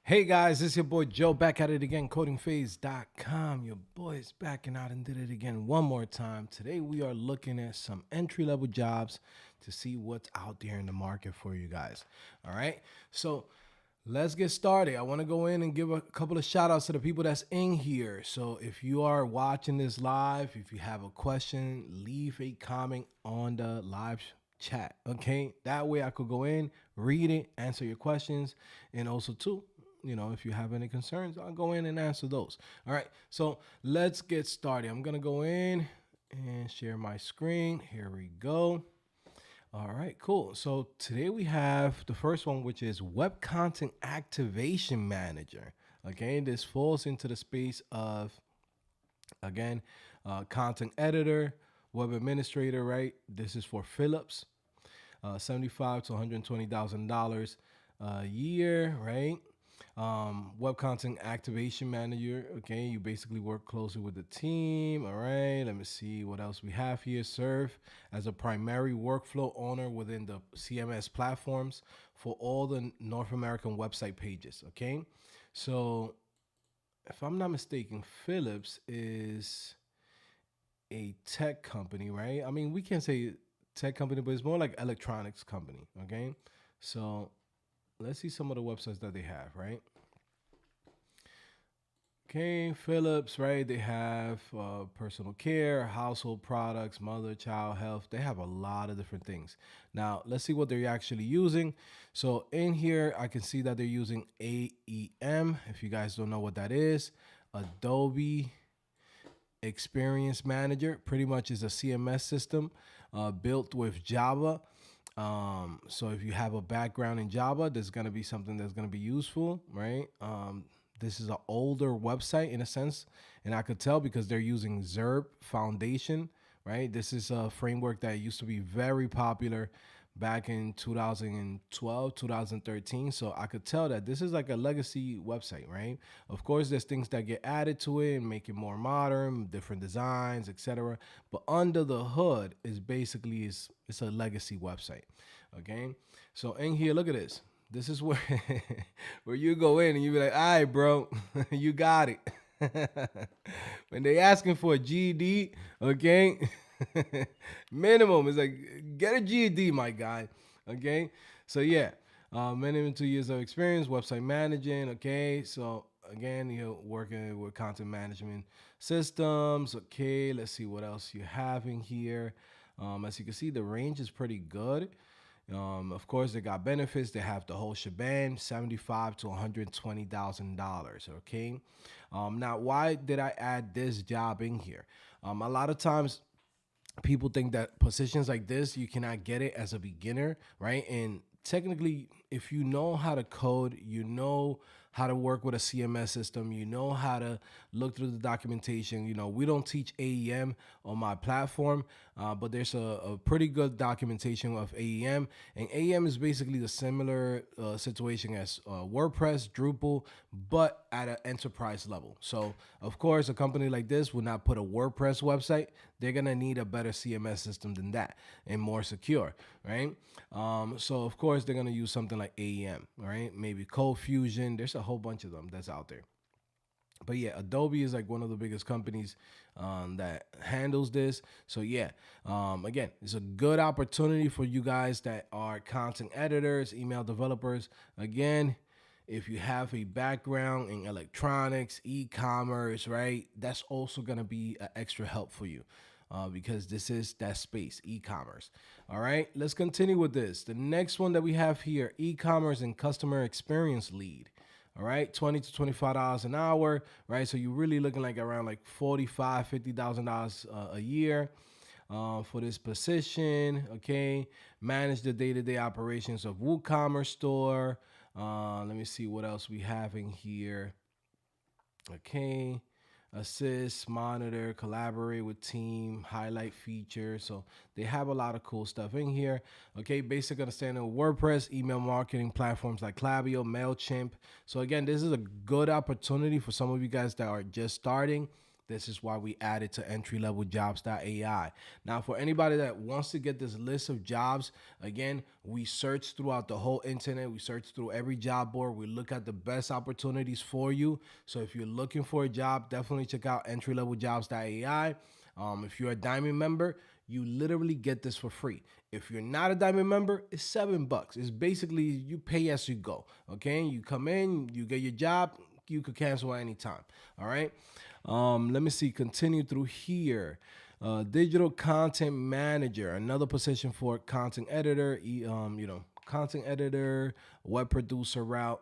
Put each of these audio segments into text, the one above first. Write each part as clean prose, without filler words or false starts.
Hey guys, this is your boy Joe back at it again, codingphase.com. Your boy is back and out and did it again one more time. Today we are looking at some entry level jobs to see what's out there in the market for you guys. All right, so let's get started. I want to go in and give a couple of shout outs to the people that's in here. So if you are watching this live, if you have a question, leave a comment on the live chat. Okay, that way I could go in, read it, answer your questions, and also too, if you have any concerns, I'll go in and answer those. All right, so let's get started. I'm gonna go in and share my screen. Here we go. All right, cool. So today we have the first one, which is Web Content Activation Manager. Okay, this falls into the space of, again, content editor, web administrator, right? This is for Philips, 75 to $120,000 a year, right? Web content activation manager. Okay, you basically work closely with the team. All right, let me see what else we have here. Serve as a primary workflow owner within the CMS platforms for all the North American website pages. Okay, so if I'm not mistaken, Philips is a tech company, right? I mean, we can't say tech company, but it's more like electronics company. Okay, so let's see some of the websites that they have, right? Okay, Philips, right? They have personal care, household products, mother, child health. They have a lot of different things. Now, let's see what they're actually using. So in here, I can see that they're using AEM. If you guys don't know what that is, Adobe Experience Manager pretty much is a CMS system built with Java. So if you have a background in Java, there's going to be something that's going to be useful, right? This is an older website in a sense, and I could tell because they're using Zerb Foundation, right? This is a framework that used to be very popular back in 2012, 2013. So I could tell that this is like a legacy website, right? Of course, there's things that get added to it and make it more modern, different designs, etc. But under the hood is basically it's a legacy website. Okay. So in here, look at this. This is where where you go in and you be like, all right, bro, you got it. When they asking for a GED, okay, minimum is like get a GED, my guy. Okay, so yeah, minimum 2 years of experience, website managing. Okay, so again, you're working with content management systems. Okay, let's see what else you have in here. As you can see, the range is pretty good. Of course, they got benefits. They have the whole shebang, $75 to $120,000. Okay. Now, why did I add this job in here? A lot of times, people think that positions like this you cannot get it as a beginner, right? And technically, if you know how to code, you know how to work with a CMS system, you know how to look through the documentation. We don't teach AEM on my platform, but there's a pretty good documentation of AEM, and AEM is basically the similar situation as WordPress, Drupal, but at an enterprise level. So of course, a company like this would not put a WordPress website. They're gonna need a better CMS system than that and more secure, right? So of course they're gonna use something like AEM, right? Maybe Code Fusion. There's a whole bunch of them that's out there. But yeah, Adobe is like one of the biggest companies that handles this. So yeah, again, it's a good opportunity for you guys that are content editors, email developers. Again, if you have a background in electronics, e-commerce, right, that's also gonna be an extra help for you. Because this is that space, e-commerce. All right, let's continue with this. The next one that we have here, e-commerce and customer experience lead. All right, $20 to $25 an hour, right? So you're really looking like around like $45,000, $50,000 a year for this position. Okay, manage the day-to-day operations of WooCommerce store. Let me see what else we have in here. Okay, assist, monitor, collaborate with team, highlight features. So they have a lot of cool stuff in here. Okay, basic understanding of WordPress, email marketing platforms like Klaviyo, MailChimp. So again, this is a good opportunity for some of you guys that are just starting. This is why we added to entryleveljobs.ai. Now, for anybody that wants to get this list of jobs, again, we search throughout the whole internet. We search through every job board. We look at the best opportunities for you. So if you're looking for a job, definitely check out entryleveljobs.ai. If you're a Diamond member, you literally get this for free. If you're not a Diamond member, it's $7. It's basically you pay as you go. Okay, you come in, you get your job, you could cancel at any time. All right. Let me see. Continue through here. Digital content manager, another position for content editor. Content editor, web producer route.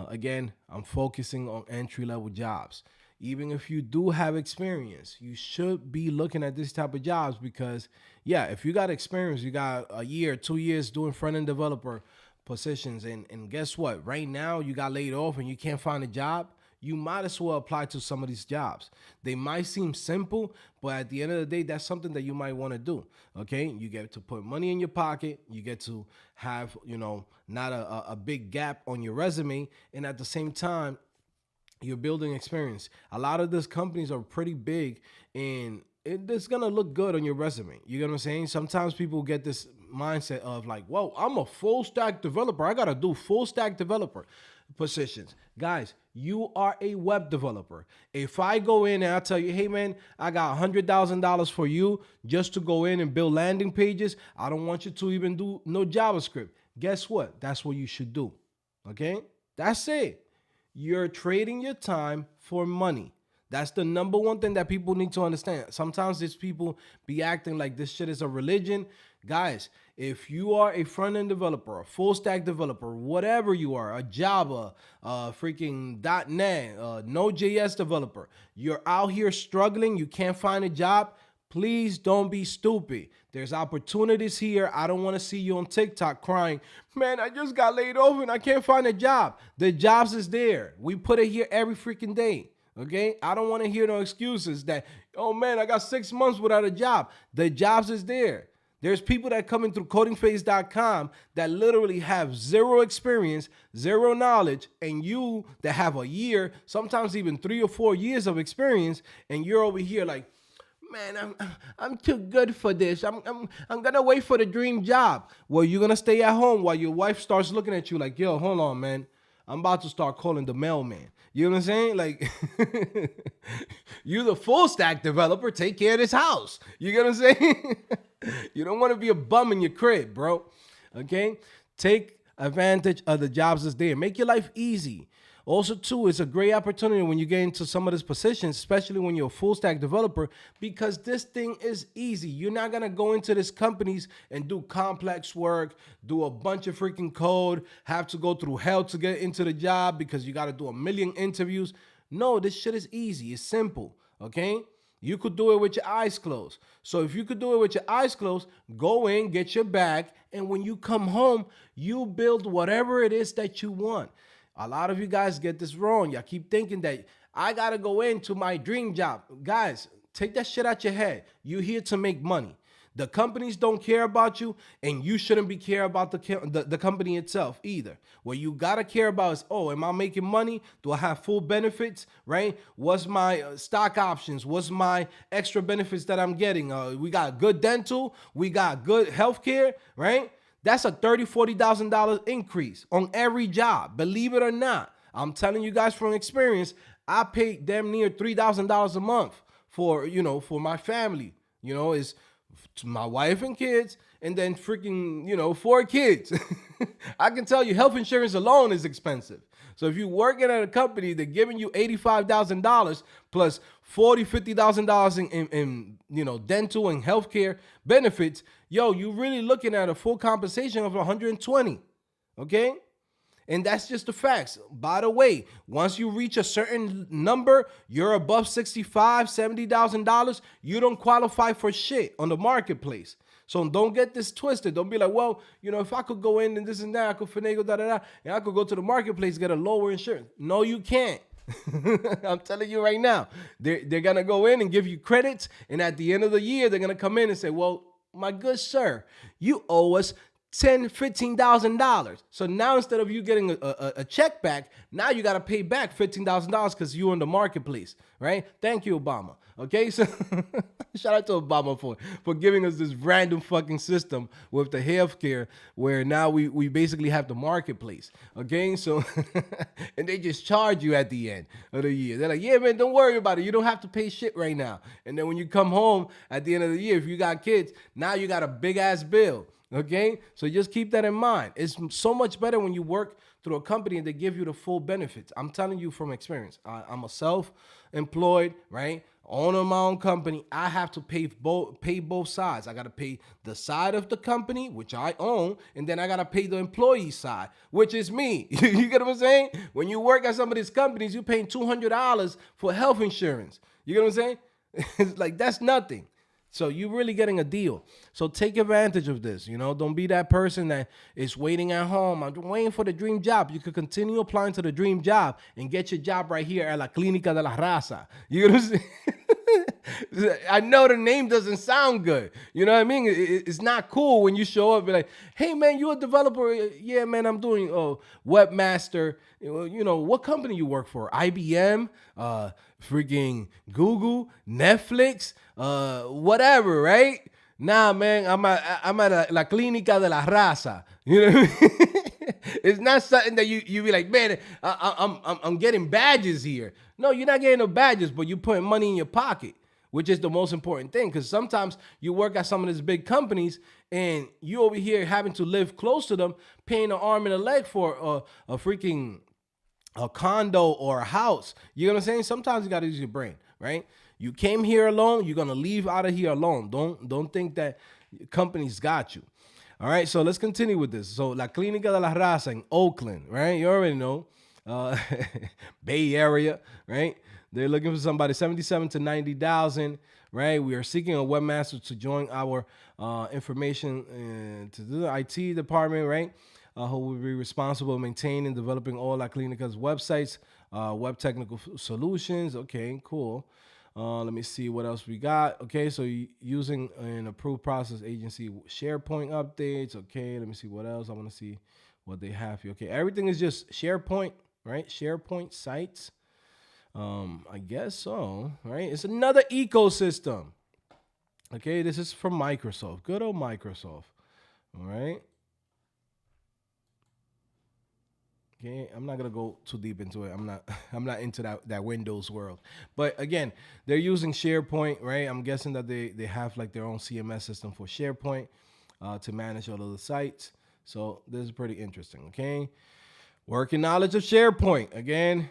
Again, I'm focusing on entry level jobs. Even if you do have experience, you should be looking at this type of jobs because, yeah, if you got experience, you got a year, 2 years doing front end developer positions, and guess what? Right now, you got laid off and you can't find a job. You might as well apply to some of these jobs. They might seem simple, but at the end of the day, that's something that you might want to do. Okay, you get to put money in your pocket. You get to have, not a big gap on your resume, and at the same time, you're building experience. A lot of these companies are pretty big, and it's gonna look good on your resume. You get what I'm saying? Sometimes people get this mindset of like, whoa, I'm a full stack developer. I gotta do full stack developer positions. Guys, you are a web developer. If I go in and I tell you, hey man, I got $100,000 for you just to go in and build landing pages, I don't want you to even do no JavaScript. Guess what? That's what you should do. Okay? That's it. You're trading your time for money. That's the number one thing that people need to understand. Sometimes these people be acting like this shit is a religion. Guys, if you are a front-end developer, a full-stack developer, whatever you are, a Java, freaking .NET, Node.js developer, you're out here struggling, you can't find a job, please don't be stupid. There's opportunities here. I don't want to see you on TikTok crying, man, I just got laid off and I can't find a job. The jobs is there. We put it here every freaking day. Okay? I don't want to hear no excuses that, oh man, I got 6 months without a job. The jobs is there. There's people that come in through codingphase.com that literally have zero experience, zero knowledge, and you that have a year, sometimes even 3 or 4 years of experience, and you're over here like, man, I'm too good for this. I'm gonna wait for the dream job. Well, you're gonna stay at home while your wife starts looking at you like, yo, hold on, man. I'm about to start calling the mailman. You know what I'm saying? Like, you the full stack developer, take care of this house. You get what I'm saying? You don't want to be a bum in your crib, bro. Okay? Take advantage of the jobs that's there. Make your life easy. Also, too, it's a great opportunity when you get into some of these positions, especially when you're a full stack developer, because this thing is easy. You're not going to go into these companies and do complex work, do a bunch of freaking code, have to go through hell to get into the job because you got to do a million interviews. No, this shit is easy. It's simple. Okay? You could do it with your eyes closed. So if you could do it with your eyes closed, go in, get your bag, and when you come home, you build whatever it is that you want. A lot of you guys get this wrong. Y'all keep thinking that I got to go into my dream job. Guys, take that shit out your head. You're here to make money. The companies don't care about you, and you shouldn't be care about the company itself either. What you got to care about is, oh, am I making money? Do I have full benefits, right? What's my stock options? What's my extra benefits that I'm getting? We got good dental. We got good healthcare, right? That's a $30,000, $40,000 increase on every job. Believe it or not. I'm telling you guys from experience, I pay damn near $3,000 a month for my family. It's my wife and kids, and then freaking, 4 kids. I can tell you health insurance alone is expensive. So if you're working at a company, they're giving you $85,000 plus $40,000, $50,000 in dental and healthcare benefits. Yo, you're really looking at a full compensation of 120. Okay? And that's just the facts. By the way, once you reach a certain number, you're above $65,000, $70,000, you don't qualify for shit on the marketplace. So don't get this twisted. Don't be like, well, if I could go in and this and that, I could finagle, and I could go to the marketplace, get a lower insurance. No, you can't. I'm telling you right now. They're going to go in and give you credits, and at the end of the year, they're going to come in and say, well, my good sir, you owe us $15,000. So now instead of you getting a check back, now you got to pay back $15,000 because you're in the marketplace, right? Thank you, Obama. Okay, so shout out to Obama for giving us this random fucking system with the healthcare where now we basically have the marketplace. Okay, so and they just charge you at the end of the year. They're like, yeah, man, don't worry about it. You don't have to pay shit right now. And then when you come home at the end of the year, if you got kids, now you got a big ass bill. Okay, so just keep that in mind. It's so much better when you work through a company and they give you the full benefits. I'm telling you from experience. I'm a self-employed, right? Owner of my own company. I have to pay both sides. I got to pay the side of the company, which I own, and then I got to pay the employee side, which is me. You get what I'm saying? When you work at some of these companies, you're paying $200 for health insurance. You get what I'm saying? It's like, that's nothing. So you're really getting a deal. So take advantage of this. Don't be that person that is waiting at home. I'm waiting for the dream job. You could continue applying to the dream job and get your job right here at La Clínica de la Raza. You know what I'm saying? I know the name doesn't sound good. You know what I mean? It's not cool when you show up and be like, hey, man, you a developer? Yeah, man, I'm doing Webmaster. What company you work for? IBM? Freaking Google? Netflix? Whatever, right? Nah, man, I'm at La Clínica de la Raza. You know what I mean? It's not something that you be like, man, I'm getting badges here. No, you're not getting no badges, but you're putting money in your pocket, which is the most important thing. Because sometimes you work at some of these big companies and you over here having to live close to them, paying an arm and a leg for a freaking a condo or a house. You know what I'm saying? Sometimes you got to use your brain, right? You came here alone. You're going to leave out of here alone. Don't think that companies got you. All right, so let's continue with this. So La Clínica de la Raza in Oakland, right? You already know. Bay Area, right? They're looking for somebody 77 to 90,000, right? We are seeking a webmaster to join our information to the IT department, right? Who will be responsible maintaining and developing all La Clínica's websites, web technical solutions. Okay, cool. Let me see what else we got. Okay, so using an approved process agency SharePoint updates. Okay, let me see what else. I want to see what they have here. Okay, everything is just SharePoint, right? SharePoint sites. I guess so, right? It's another ecosystem. Okay, this is from Microsoft. Good old Microsoft. All right. Okay, I'm not gonna go too deep into it. I'm not into that Windows world. But again, they're using SharePoint, right? I'm guessing that they have like their own CMS system for SharePoint to manage all of the sites. So this is pretty interesting. Okay, working knowledge of SharePoint. Again,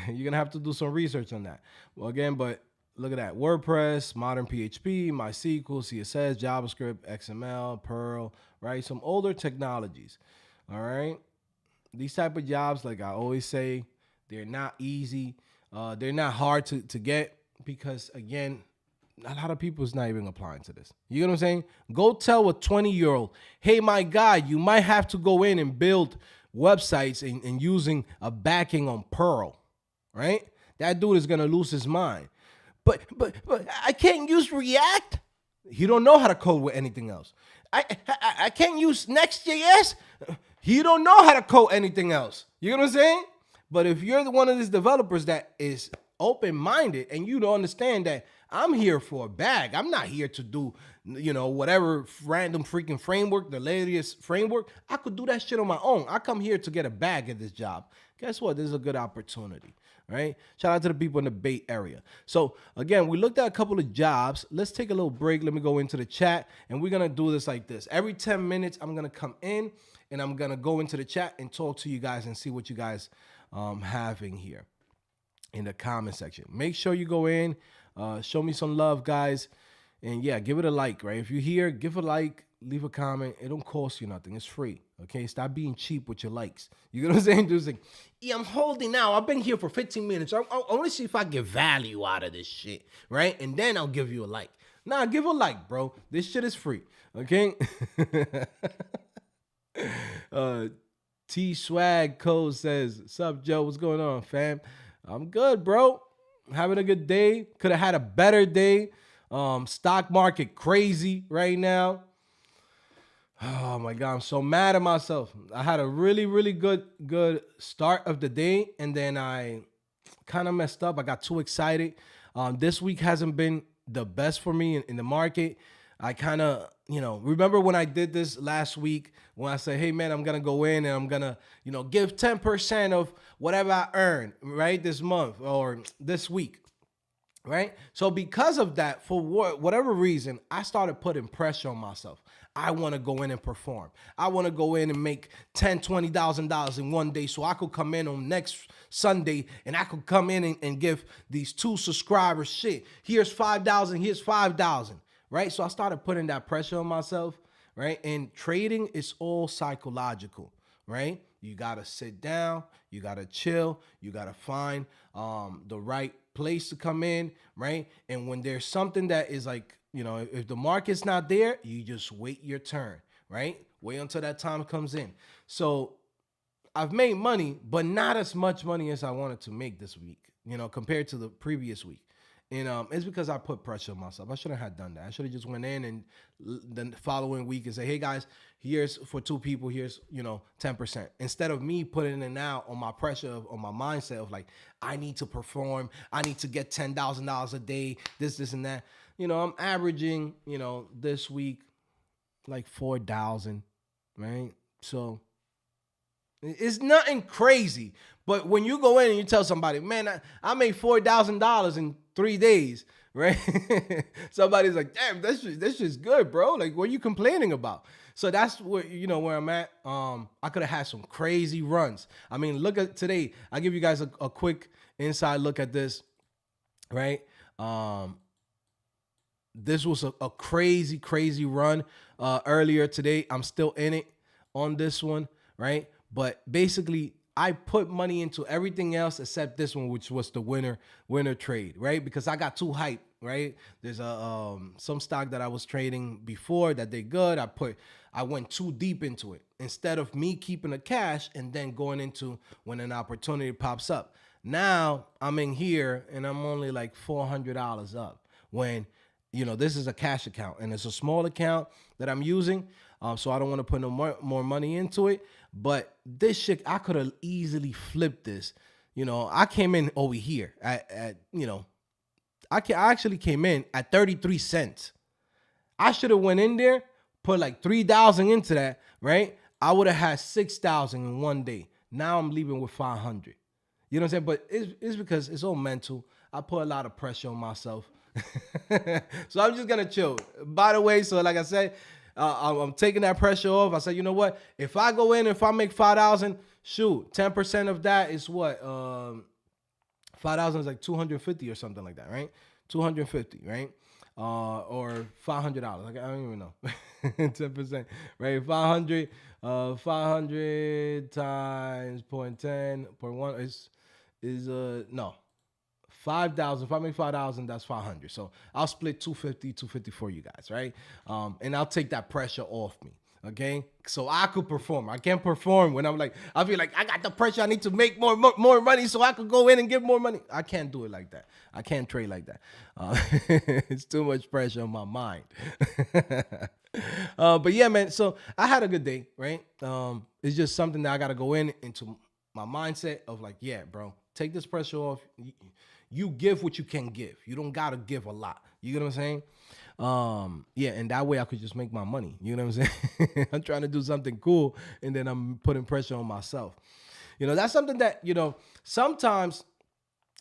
you're gonna have to do some research on that. Well, again, but look at that: WordPress, modern PHP, MySQL, CSS, JavaScript, XML, Perl, right? Some older technologies. All right. These type of jobs, like I always say, they're not easy. They're not hard to get because, again, a lot of people is not even applying to this. You know what I'm saying? Go tell a 20-year-old, hey, my guy, you might have to go in and build websites and using a backing on Perl, right? That dude is going to lose his mind. But I can't use React. He don't know how to code with anything else. I can't use Next.js. He don't know how to code anything else. You know what I'm saying? But if you're one of these developers that is open-minded and you don't understand that I'm here for a bag, I'm not here to do, whatever random freaking framework, the latest framework. I could do that shit on my own. I come here to get a bag at this job. Guess what? This is a good opportunity, right? Shout out to the people in the Bay Area. So again, we looked at a couple of jobs. Let's take a little break. Let me go into the chat and we're going to do this like this. Every 10 minutes, I'm going to come in and I'm going to go into the chat and talk to you guys and see what you guys have in here in the comment section. Make sure you go in, show me some love, guys. And yeah, give it a like, right? If you're here, give a like, leave a comment. It don't cost you nothing. It's free. Okay, stop being cheap with your likes. You know what I'm saying? Just like, yeah, I'm holding out. I've been here for 15 minutes. I want to see if I get value out of this shit, right? And then I'll give you a like. Nah, give a like, bro. This shit is free. Okay. T Swag Code says, "Sup, Joe? What's going on, fam? I'm good, bro. Having a good day. Could have had a better day. Stock market crazy right now. Oh my God, I'm so mad at myself. I had a really, really good start of the day, and then I kind of messed up. I got too excited. This week hasn't been the best for me in the market. I kind of, remember when I did this last week when I said, hey man, I'm gonna go in and I'm gonna, give 10% of whatever I earn, right, this month or this week. Right. So because of that, for whatever reason, I started putting pressure on myself. I want to go in and perform. I want to go in and make $10,000, $20,000 in one day so I could come in on next Sunday and I could come in and give these two subscribers shit. Here's 5,000, here's 5,000. Right. So I started putting that pressure on myself. Right. And trading is all psychological. Right. You got to sit down, you got to chill, you got to find the right place to come in, right? And when there's something that is like, if the market's not there, you just wait your turn, right? Wait until that time comes in. So I've made money, but not as much money as I wanted to make this week, compared to the previous week. And it's because I put pressure on myself. I shouldn't have done that. I should have just went in and the following week and say, hey guys, here's for two people, here's 10%. Instead of me putting it out on my pressure on my mindset of like, I need to perform, I need to get $10,000 a day, this and that. I'm averaging, this week like 4,000, right? So it's nothing crazy. But when you go in and you tell somebody, man, I made $4,000 in 3 days, right? Somebody's like, damn, that's just good, bro. Like, what are you complaining about? So that's where I'm at. I could have had some crazy runs. I mean, look at today. I'll give you guys a quick inside look at this, right? This was a crazy run earlier today. I'm still in it on this one, right? But basically, I put money into everything else except this one, which was the winner trade, right? Because I got too hyped, right? There's some stock that I was trading before that did good. I went too deep into it instead of me keeping the cash and then going into when an opportunity pops up. Now I'm in here and I'm only like $400 up when this is a cash account and it's a small account that I'm using. So I don't want to put no more money into it. But this shit, I could have easily flipped this. I came in over here at I actually came in at 33 cents. I should have went in there, put like 3,000 into that, right? I would have had 6,000 in one day. Now I'm leaving with 500. You know what I'm saying? But it's because it's all mental. I put a lot of pressure on myself. So I'm just gonna chill. By the way, so like I said, I'm taking that pressure off. I said, you know what? If I go in, if I make 5,000, shoot, 10% of that is what? 5,000 is like 250 or something like that, right? 250, right? Or $500. Like, I don't even know. 10%, right? 500, 500 times 0.10, 0.1 is no. 5,000. If I make 5,000, that's 500. So I'll split 250 for you guys, right? And I'll take that pressure off me. Okay, so I could perform. I can't perform when I'm like, I feel like I got the pressure. I need to make more money so I could go in and give more money. I can't do it like that. I can't trade like that. It's too much pressure on my mind. But yeah, man. So I had a good day, right? It's just something that I got to go into my mindset of like, yeah, bro, take this pressure off. You give what you can give. You don't gotta give a lot. You get what I'm saying? Yeah, and that way I could just make my money. You know what I'm saying? I'm trying to do something cool, and then I'm putting pressure on myself. That's something that sometimes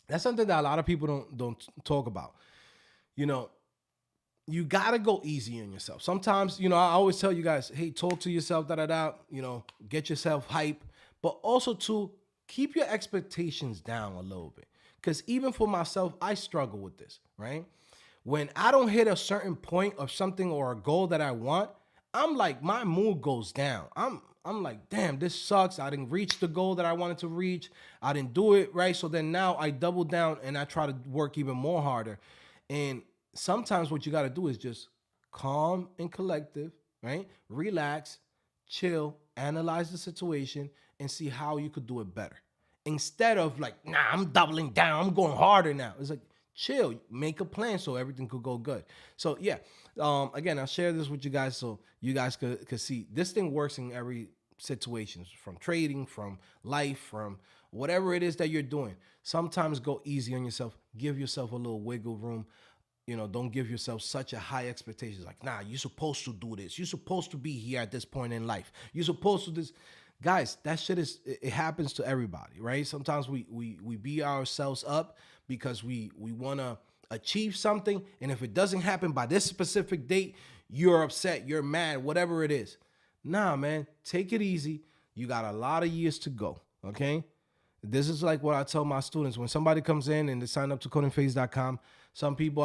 that's something that a lot of people don't talk about. You gotta go easy on yourself. Sometimes, I always tell you guys, hey, talk to yourself, get yourself hype, but also to keep your expectations down a little bit. Because even for myself, I struggle with this, right? When I don't hit a certain point of something or a goal that I want, I'm like, my mood goes down. I'm like, damn, this sucks. I didn't reach the goal that I wanted to reach. I didn't do it, right? So then now I double down and I try to work even more harder. And sometimes what you got to do is just calm and collective, right? Relax, chill, analyze the situation, and see how you could do it better. Instead of like, nah, I'm doubling down, I'm going harder now. It's like, chill, make a plan so everything could go good. So yeah, again, I'll share this with you guys so you guys could see this thing works in every situation, from trading, from life, from whatever it is that you're doing. Sometimes go easy on yourself, give yourself a little wiggle room. Don't give yourself such a high expectations. Like, nah, you're supposed to do this. You're supposed to be here at this point in life. You're supposed to this. Guys, that shit it happens to everybody, right? Sometimes we beat ourselves up because we want to achieve something, and if it doesn't happen by this specific date, you're upset, you're mad, whatever it is. Nah, man, take it easy. You got a lot of years to go, okay? This is like what I tell my students when somebody comes in and they sign up to codingphase.com. Some people,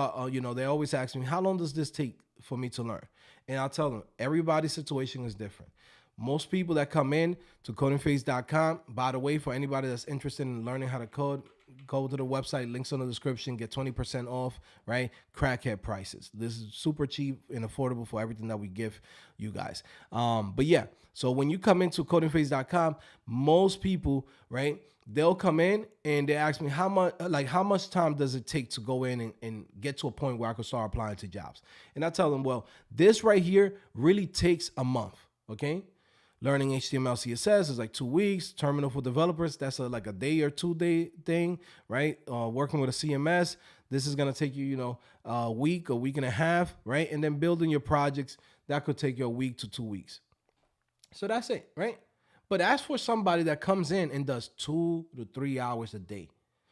they always ask me, how long does this take for me to learn? And I'll tell them, everybody's situation is different. Most people that come in to codingphase.com, by the way, for anybody that's interested in learning how to code, go to the website, links in the description, get 20% off, right? Crackhead prices. This is super cheap and affordable for everything that we give you guys. But yeah, so when you come into codingphase.com, most people, right, they'll come in and they ask me how much time does it take to go in and get to a point where I can start applying to jobs? And I tell them, well, this right here really takes a month, okay? Learning HTML, CSS is like 2 weeks. Terminal for developers, that's like a day or 2 day thing, right? Working with a CMS, this is gonna take you, a week and a half, right? And then building your projects, that could take you a week to 2 weeks. So that's it, right? But as for somebody that comes in and does 2 to 3 hours a day,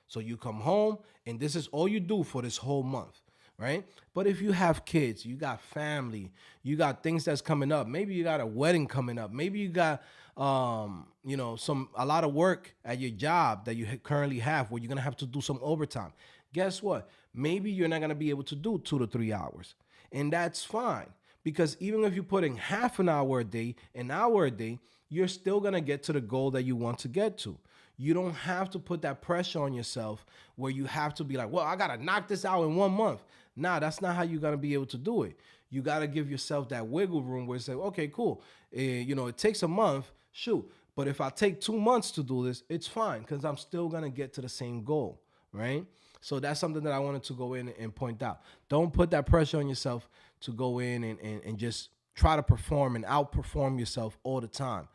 so you come home and this is all you do for this whole month, right? But if you have kids, you got family, you got things that's coming up. Maybe you got a wedding coming up. Maybe you got, a lot of work at your job that you currently have where you're gonna have to do some overtime. Guess what? Maybe you're not gonna be able to do 2 to 3 hours, and that's fine because even if you put in half an hour a day, an hour a day, you're still gonna get to the goal that you want to get to. You don't have to put that pressure on yourself where you have to be like, well, I gotta knock this out in 1 month. Nah, that's not how you're gonna be able to do it. You gotta give yourself that wiggle room where you say, okay, cool. It takes a month, shoot. But if I take 2 months to do this, it's fine because I'm still gonna get to the same goal, right? So that's something that I wanted to go in and point out. Don't put that pressure on yourself to go in and just try to perform and outperform yourself all the time.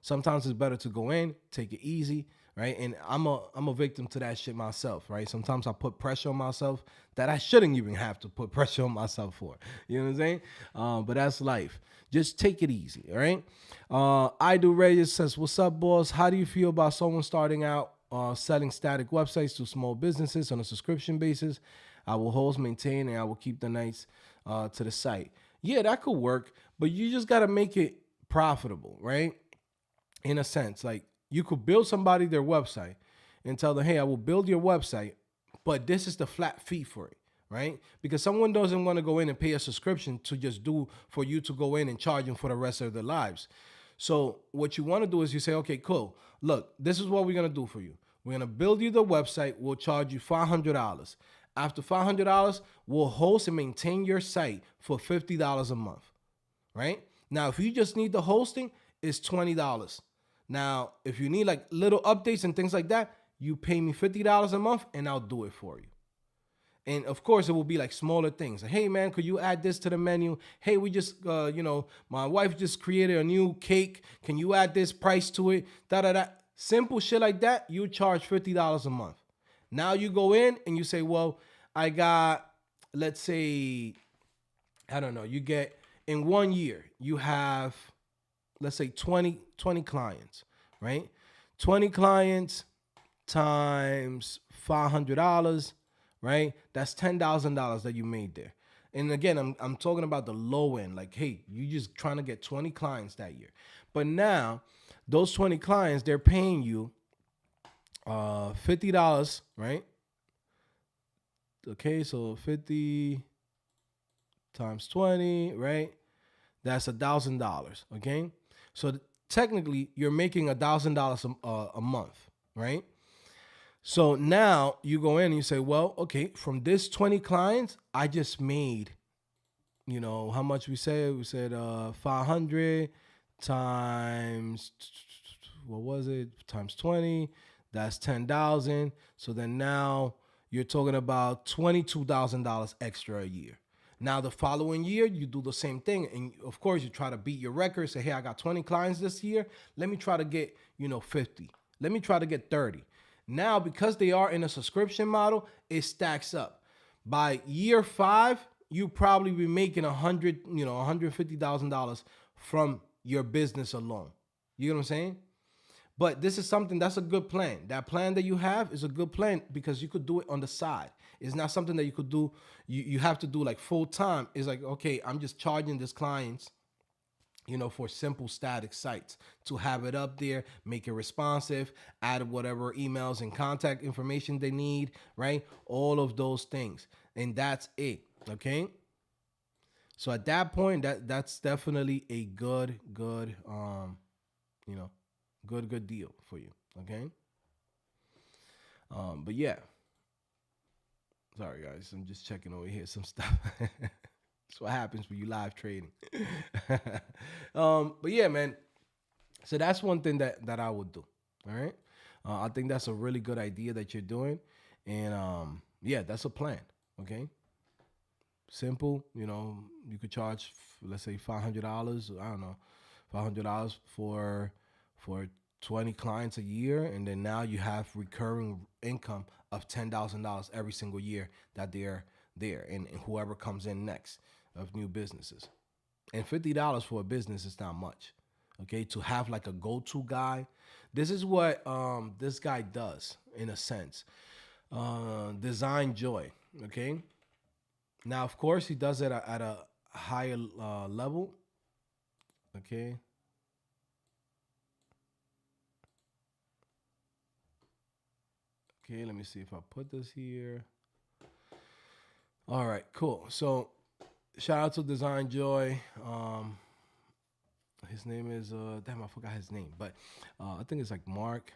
Sometimes it's better to go in, take it easy, right? And I'm a victim to that shit myself, right? Sometimes I put pressure on myself that I shouldn't even have to put pressure on myself for. You know what I'm saying? But that's life. Just take it easy, all right? I do Reyes says, what's up, boss? How do you feel about someone starting out selling static websites to small businesses on a subscription basis? I will host, maintain, and I will keep the nights to the site. Yeah, that could work, but you just got to make it profitable, right? In a sense, like you could build somebody their website and tell them, hey, I will build your website, but this is the flat fee for it, right? Because someone doesn't want to go in and pay a subscription to just do for you to go in and charge them for the rest of their lives. So what you want to do is you say, okay, cool. Look, this is what we're going to do for you. We're going to build you the website. We'll charge you $500. After $500, we'll host and maintain your site for $50 a month, right? Now, if you just need the hosting, it's $20. Now, if you need like little updates and things like that, you pay me $50 a month and I'll do it for you. And of course, it will be like smaller things. Like, hey, man, could you add this to the menu? Hey, we just, my wife just created a new cake. Can you add this price to it? Da-da-da. Simple shit like that, you charge $50 a month. Now you go in and you say, well, I got, let's say, I don't know, you get, in 1 year, you have, let's say 20 clients, right? 20 clients times $500, right? That's $10,000 that you made there. And again, I'm talking about the low end. Like, hey, you just trying to get 20 clients that year. But now, those 20 clients, they're paying you $50, right? Okay, so 50 times 20, right? That's $1,000, okay? So technically, you're making $1,000 a month, right? So now you go in and you say, well, okay, from this 20 clients, I just made, how much we said? We said 500 times, what was it? Times 20, that's 10,000. So then now, you're talking about $22,000 extra a year. Now the following year, you do the same thing, and of course, you try to beat your record. Say, hey, I got 20 clients this year. Let me try to get 50. Let me try to get 30. Now, because they are in a subscription model, it stacks up. By year 5, you probably be making $150,000 from your business alone. You know what I'm saying? But this is something that's a good plan. That plan that you have is a good plan because you could do it on the side. It's not something that you could do. You have to do like full time. It's like, okay, I'm just charging these clients, for simple static sites to have it up there, make it responsive, add whatever emails and contact information they need, right? All of those things. And that's it. Okay. So at that point, that's definitely a good, you know, good deal for you. Okay. But yeah, sorry guys, I'm just checking over here some stuff. That's what happens when you live trading. But yeah, man. So that's one thing that I would do. All right. I think that's a really good idea that you're doing, and yeah, that's a plan. Okay. Simple. You could charge, let's say $500. I don't know, $500 for 20 clients a year, and then now you have recurring income of $10,000 every single year that they're there, and whoever comes in next of new businesses. And $50 for a business is not much. Okay, to have like a go-to guy. This is what this guy does in a sense. Designjoy. Okay. Now, of course, he does it at a higher level. Okay. Okay, let me see if I put this here. All right, cool. So, shout out to Designjoy. His name is damn, I forgot his name, but I think it's like Mark.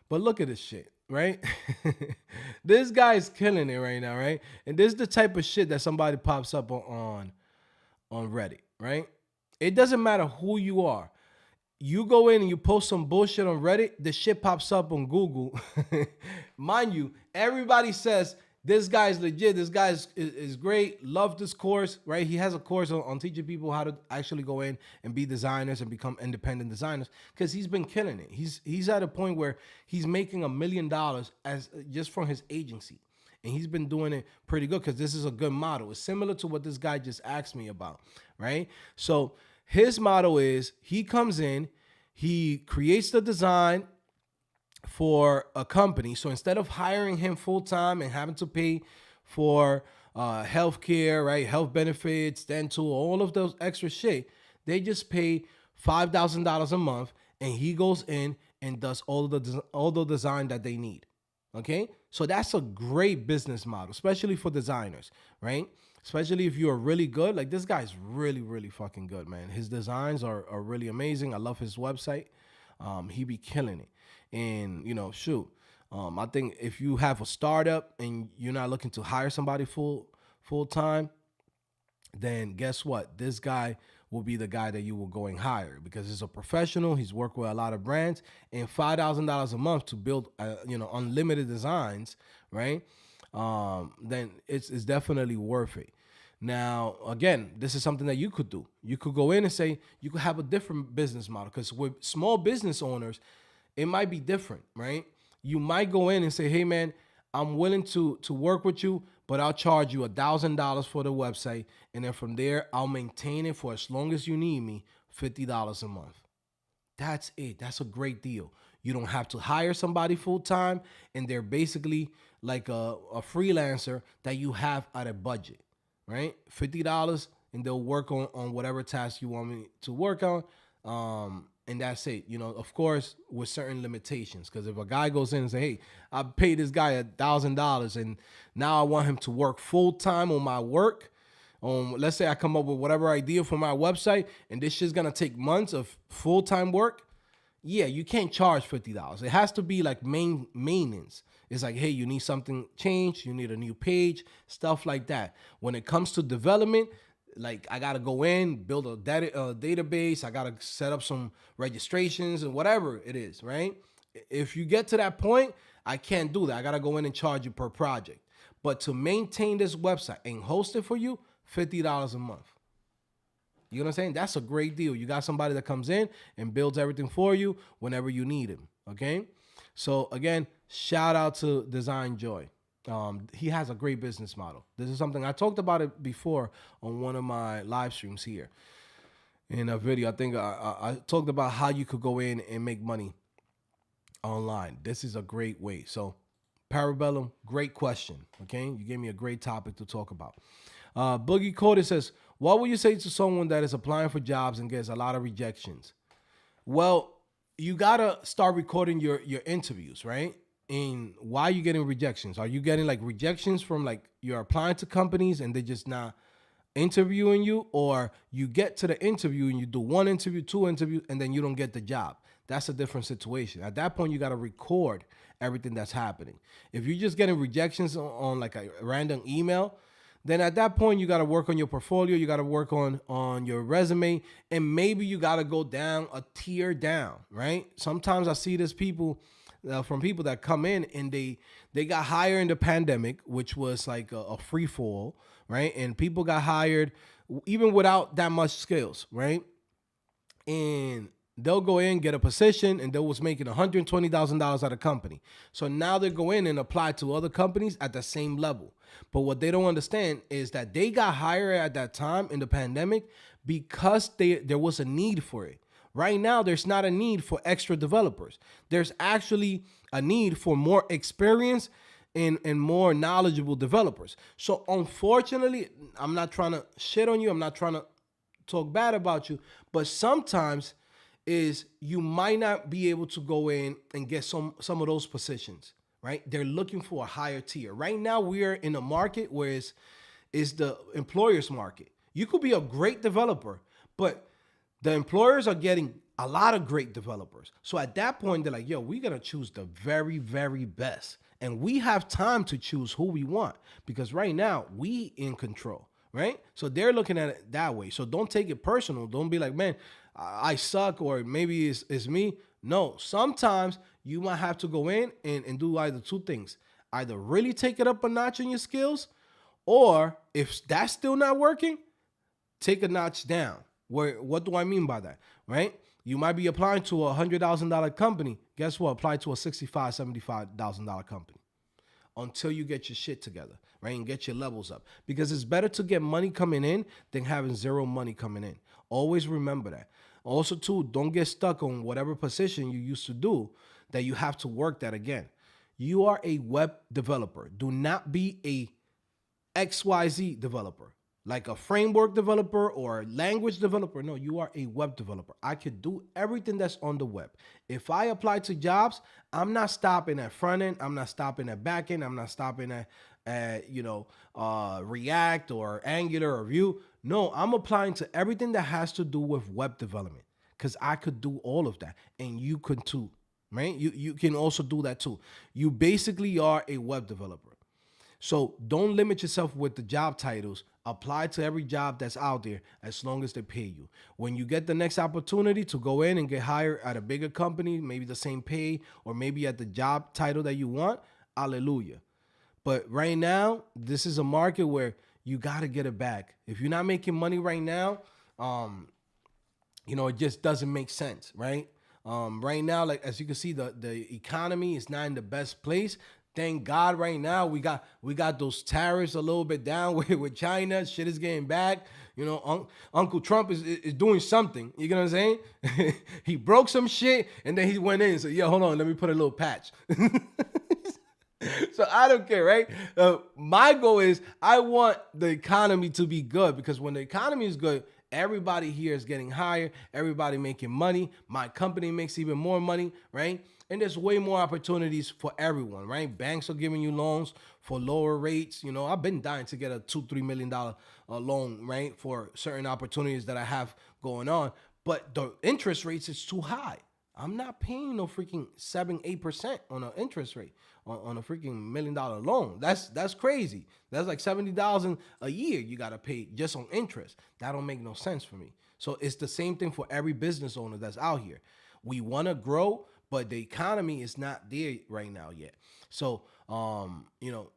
But look at this shit, right? This guy's killing it right now, right? And this is the type of shit that somebody pops up on Reddit, right? It doesn't matter who you are. You go in and you post some bullshit on Reddit, the shit pops up on Google. Mind you, everybody says this guy's legit, this guy is great, love this course, right? He has a course on teaching people how to actually go in and be designers and become independent designers because he's been killing it. He's at a point where he's making $1 million as just from his agency. And he's been doing it pretty good because this is a good model. It's similar to what this guy just asked me about, right? So his model is he comes in, he creates the design for a company. So instead of hiring him full time and having to pay for health care, right, health benefits, dental, all of those extra shit, they just pay $5,000 a month, and he goes in and does all the design that they need. Okay, so that's a great business model, especially for designers, right? Especially if you're really good. Like this guy's really, really fucking good, man. His designs are really amazing. I love his website. He be killing it. And, shoot. I think if you have a startup and you're not looking to hire somebody full time, then guess what? This guy will be the guy that you will go and hire because he's a professional. He's worked with a lot of brands, and $5,000 a month to build, unlimited designs, right? Then it's definitely worth it. Now, again, this is something that you could do. You could go in and say you could have a different business model because with small business owners, it might be different, right? You might go in and say, hey, man, I'm willing to work with you, but I'll charge you $1,000 for the website. And then from there, I'll maintain it for as long as you need me, $50 a month. That's it. That's a great deal. You don't have to hire somebody full time, and they're basically like a freelancer that you have at a budget, right? $50, and they'll work on whatever task you want me to work on. And that's it. Of course, with certain limitations. Because if a guy goes in and say, hey, I paid this guy $1,000 and now I want him to work full time on my work. Let's say I come up with whatever idea for my website and this shit's going to take months of full time work. Yeah, you can't charge $50. It has to be like maintenance. It's like, hey, you need something changed. You need a new page, stuff like that. When it comes to development, like I got to go in, build a database. I got to set up some registrations and whatever it is, right? If you get to that point, I can't do that. I got to go in and charge you per project. But to maintain this website and host it for you, $50 a month. You know what I'm saying? That's a great deal. You got somebody that comes in and builds everything for you whenever you need him. Okay. So again, shout out to Designjoy. He has a great business model. This is something I talked about it before on one of my live streams here in a video. I think I talked about how you could go in and make money online. This is a great way. So Parabellum, great question. Okay. You gave me a great topic to talk about. Boogie Cody says, what would you say to someone that is applying for jobs and gets a lot of rejections? Well, you gotta start recording your interviews, right? And why are you getting rejections? Are you getting like rejections from like you're applying to companies and they just not interviewing you, or you get to the interview and you do one interview, two interviews, and then you don't get the job? That's a different situation. At that point, you got to record everything that's happening. If you're just getting rejections on like a random email, then at that point you got to work on your portfolio, you got to work on your resume, and maybe you got to go down a tier down, right? Sometimes I see this people from people that come in and they got hired in the pandemic, which was like a free fall, right? And people got hired even without that much skills, right? And they'll go in, get a position, and they was making $120,000 at a company. So now they go in and apply to other companies at the same level. But what they don't understand is that they got hired at that time in the pandemic because there was a need for it. Right now, there's not a need for extra developers. There's actually a need for more experience and more knowledgeable developers. So unfortunately, I'm not trying to shit on you. I'm not trying to talk bad about you. But sometimes is you might not be able to go in and get some of those positions, right? They're looking for a higher tier. Right now, we are in a market where it's the employer's market. You could be a great developer, but the employers are getting a lot of great developers. So at that point, they're like, yo, we're going to choose the very, very best. And we have time to choose who we want because right now we in control, right? So they're looking at it that way. So don't take it personal. Don't be like, man, I suck, or maybe it's me. No, sometimes you might have to go in and do either two things. Either really take it up a notch in your skills, or if that's still not working, take a notch down. What do I mean by that, right? You might be applying to a $100,000 company. Guess what? Apply to a $65,000, $75,000 company until you get your shit together, right? And get your levels up. Because it's better to get money coming in than having zero money coming in. Always remember that. Also, too, don't get stuck on whatever position you used to do that you have to work that again. You are a web developer. Do not be a XYZ developer, like a framework developer or a language developer. No, you are a web developer. I could do everything that's on the web. If I apply to jobs, I'm not stopping at front end. I'm not stopping at back end. I'm not stopping at React or Angular or Vue. No, I'm applying to everything that has to do with web development because I could do all of that, and you could too, right? You can also do that too. You basically are a web developer. So don't limit yourself with the job titles. Apply to every job that's out there as long as they pay you. When you get the next opportunity to go in and get hired at a bigger company, maybe the same pay or maybe at the job title that you want, hallelujah. But right now, this is a market where you got to get it back. If you're not making money right now, it just doesn't make sense, right? Right now, like as you can see, the economy is not in the best place. Thank God right now we got those tariffs a little bit down with China. Shit is getting back. Uncle Trump is doing something. You know what I'm saying? He broke some shit and then he went in and said, yo, hold on, let me put a little patch. So I don't care, right? My goal is I want the economy to be good because when the economy is good, everybody here is getting higher. Everybody making money. My company makes even more money, right? And there's way more opportunities for everyone, right? Banks are giving you loans for lower rates. I've been dying to get a $2-3 million loan, right? For certain opportunities that I have going on. But the interest rates is too high. I'm not paying no freaking 7-8% on an interest rate on a freaking $1 million loan. That's crazy. That's like $70,000 a year you gotta pay just on interest. That don't make no sense for me. So it's the same thing for every business owner that's out here. We want to grow, but the economy is not there right now yet. So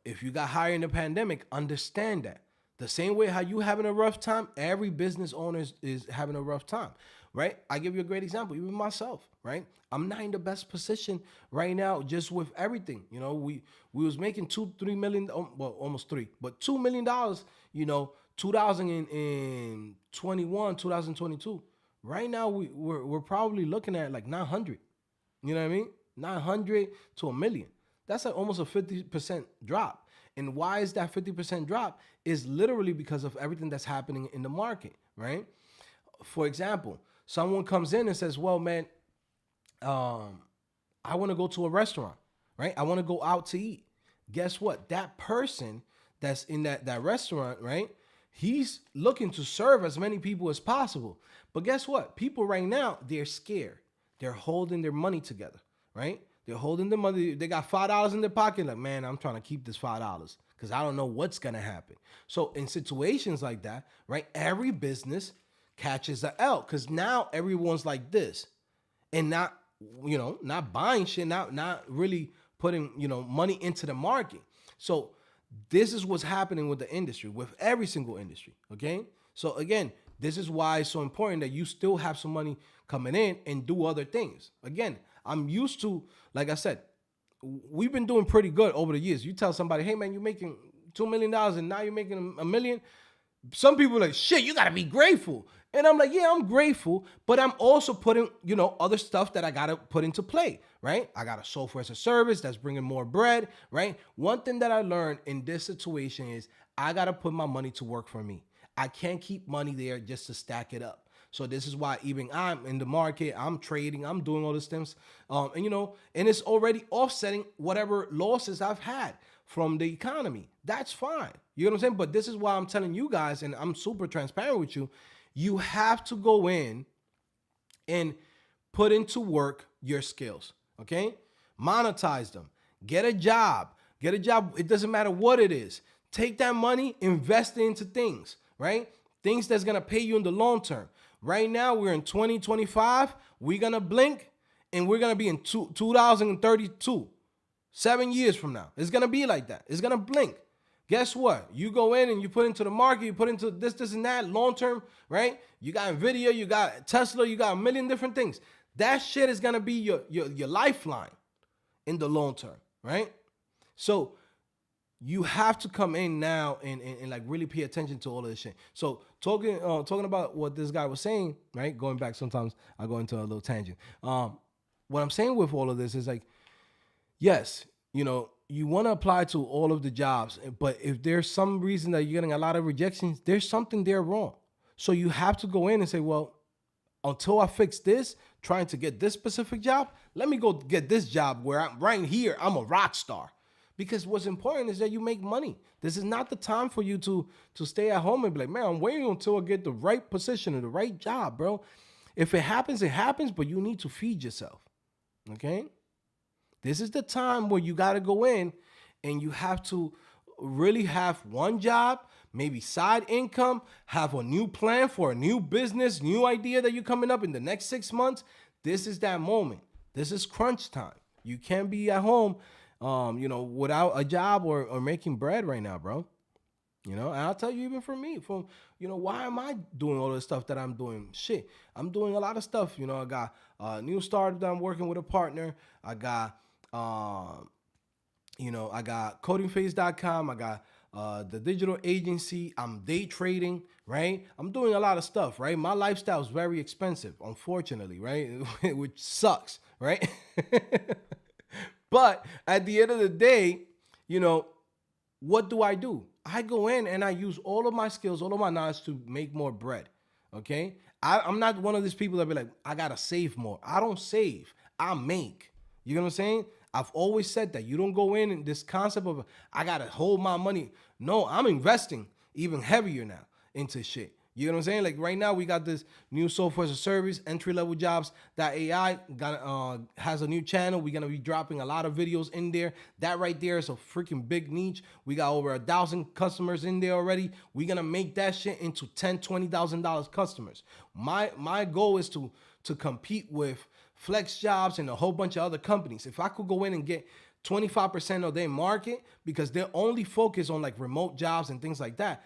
If you got hired in the pandemic, understand that. The same way how you having a rough time, every business owner is having a rough time, right? I give you a great example, even myself, right? I'm not in the best position right now, just with everything. We was making 2-3 million, well, almost three, but $2 million. 2021, 2022. Right now, we're probably looking at like 900. You know what I mean? 900 to a million. That's like almost a 50% drop. And why is that 50% drop? Is literally because of everything that's happening in the market, right? For example, someone comes in and says, well, man, I want to go to a restaurant, right? I want to go out to eat. Guess what? That person that's in that restaurant, right? He's looking to serve as many people as possible. But guess what? People right now, they're scared. They're holding their money together, right? They're holding the money. They got $5 in their pocket. Like, man, I'm trying to keep this $5 because I don't know what's going to happen. So in situations like that, right, every business catches the L because now everyone's like this and not buying shit, not really putting, money into the market. So this is what's happening with the industry, with every single industry, okay? So again, this is why it's so important that you still have some money coming in and do other things. Again, I'm used to, like I said, we've been doing pretty good over the years. You tell somebody, hey man, you're making $2 million and now you're making a million. Some people are like, shit, you gotta be grateful. And I'm like, yeah, I'm grateful, but I'm also putting, other stuff that I gotta put into play, right? I got a software as a service that's bringing more bread, right? One thing that I learned in this situation is I gotta put my money to work for me. I can't keep money there just to stack it up. So this is why even I'm in the market, I'm trading, I'm doing all these things, and it's already offsetting whatever losses I've had from the economy. That's fine. You know what I'm saying? But this is why I'm telling you guys, and I'm super transparent with you, you have to go in and put into work your skills, okay? Monetize them. Get a job. Get a job. It doesn't matter what it is. Take that money, invest it into things, right? Things that's going to pay you in the long term. Right now, we're in 2025. We're going to blink, and we're going to be in 2032. 7 years from now. It's going to be like that. It's going to blink. Guess what? You go in and you put into the market, you put into this, and that, long term, right? You got Nvidia, you got Tesla, you got a million different things. That shit is going to be your lifeline in the long term, right? So you have to come in now and like really pay attention to all of this shit. So talking about what this guy was saying, right? Going back, sometimes I go into a little tangent. What I'm saying with all of this is like, yes, you want to apply to all of the jobs, but if there's some reason that you're getting a lot of rejections, there's something there wrong. So you have to go in and say, well, until I fix this, trying to get this specific job, let me go get this job where I'm right here, I'm a rock star. Because what's important is that you make money. This is not the time for you to stay at home and be like, man, I'm waiting until I get the right position or the right job, bro. If it happens, it happens, but you need to feed yourself, okay? This is the time where you got to go in and you have to really have one job, maybe side income, have a new plan for a new business, new idea that you're coming up in the next 6 months. This is that moment. This is crunch time. You can't be at home, without a job or making bread right now, bro. And I'll tell you, even for me, why am I doing all this stuff that I'm doing? Shit, I'm doing a lot of stuff. I got a new startup that I'm working with a partner. I got I got codingphase.com. I got the digital agency. I'm day trading, right? I'm doing a lot of stuff, right? My lifestyle is very expensive, unfortunately, right? Which sucks, right? But at the end of the day, what do? I go in and I use all of my skills, all of my knowledge to make more bread, okay? I'm not one of these people that be like, I got to save more. I don't save. I make. You know what I'm saying? I've always said that. You don't go in and this concept of, I got to hold my money. No, I'm investing even heavier now into shit. You know what I'm saying? Like right now, we got this new software as a service, entry-level jobs. That AI has a new channel. We're going to be dropping a lot of videos in there. That right there is a freaking big niche. We got over 1,000 customers in there already. We're going to make that shit into $10,000, $20,000 customers. My goal is to compete with Flex Jobs and a whole bunch of other companies. If I could go in and get 25% of their market because they're only focused on like remote jobs and things like that.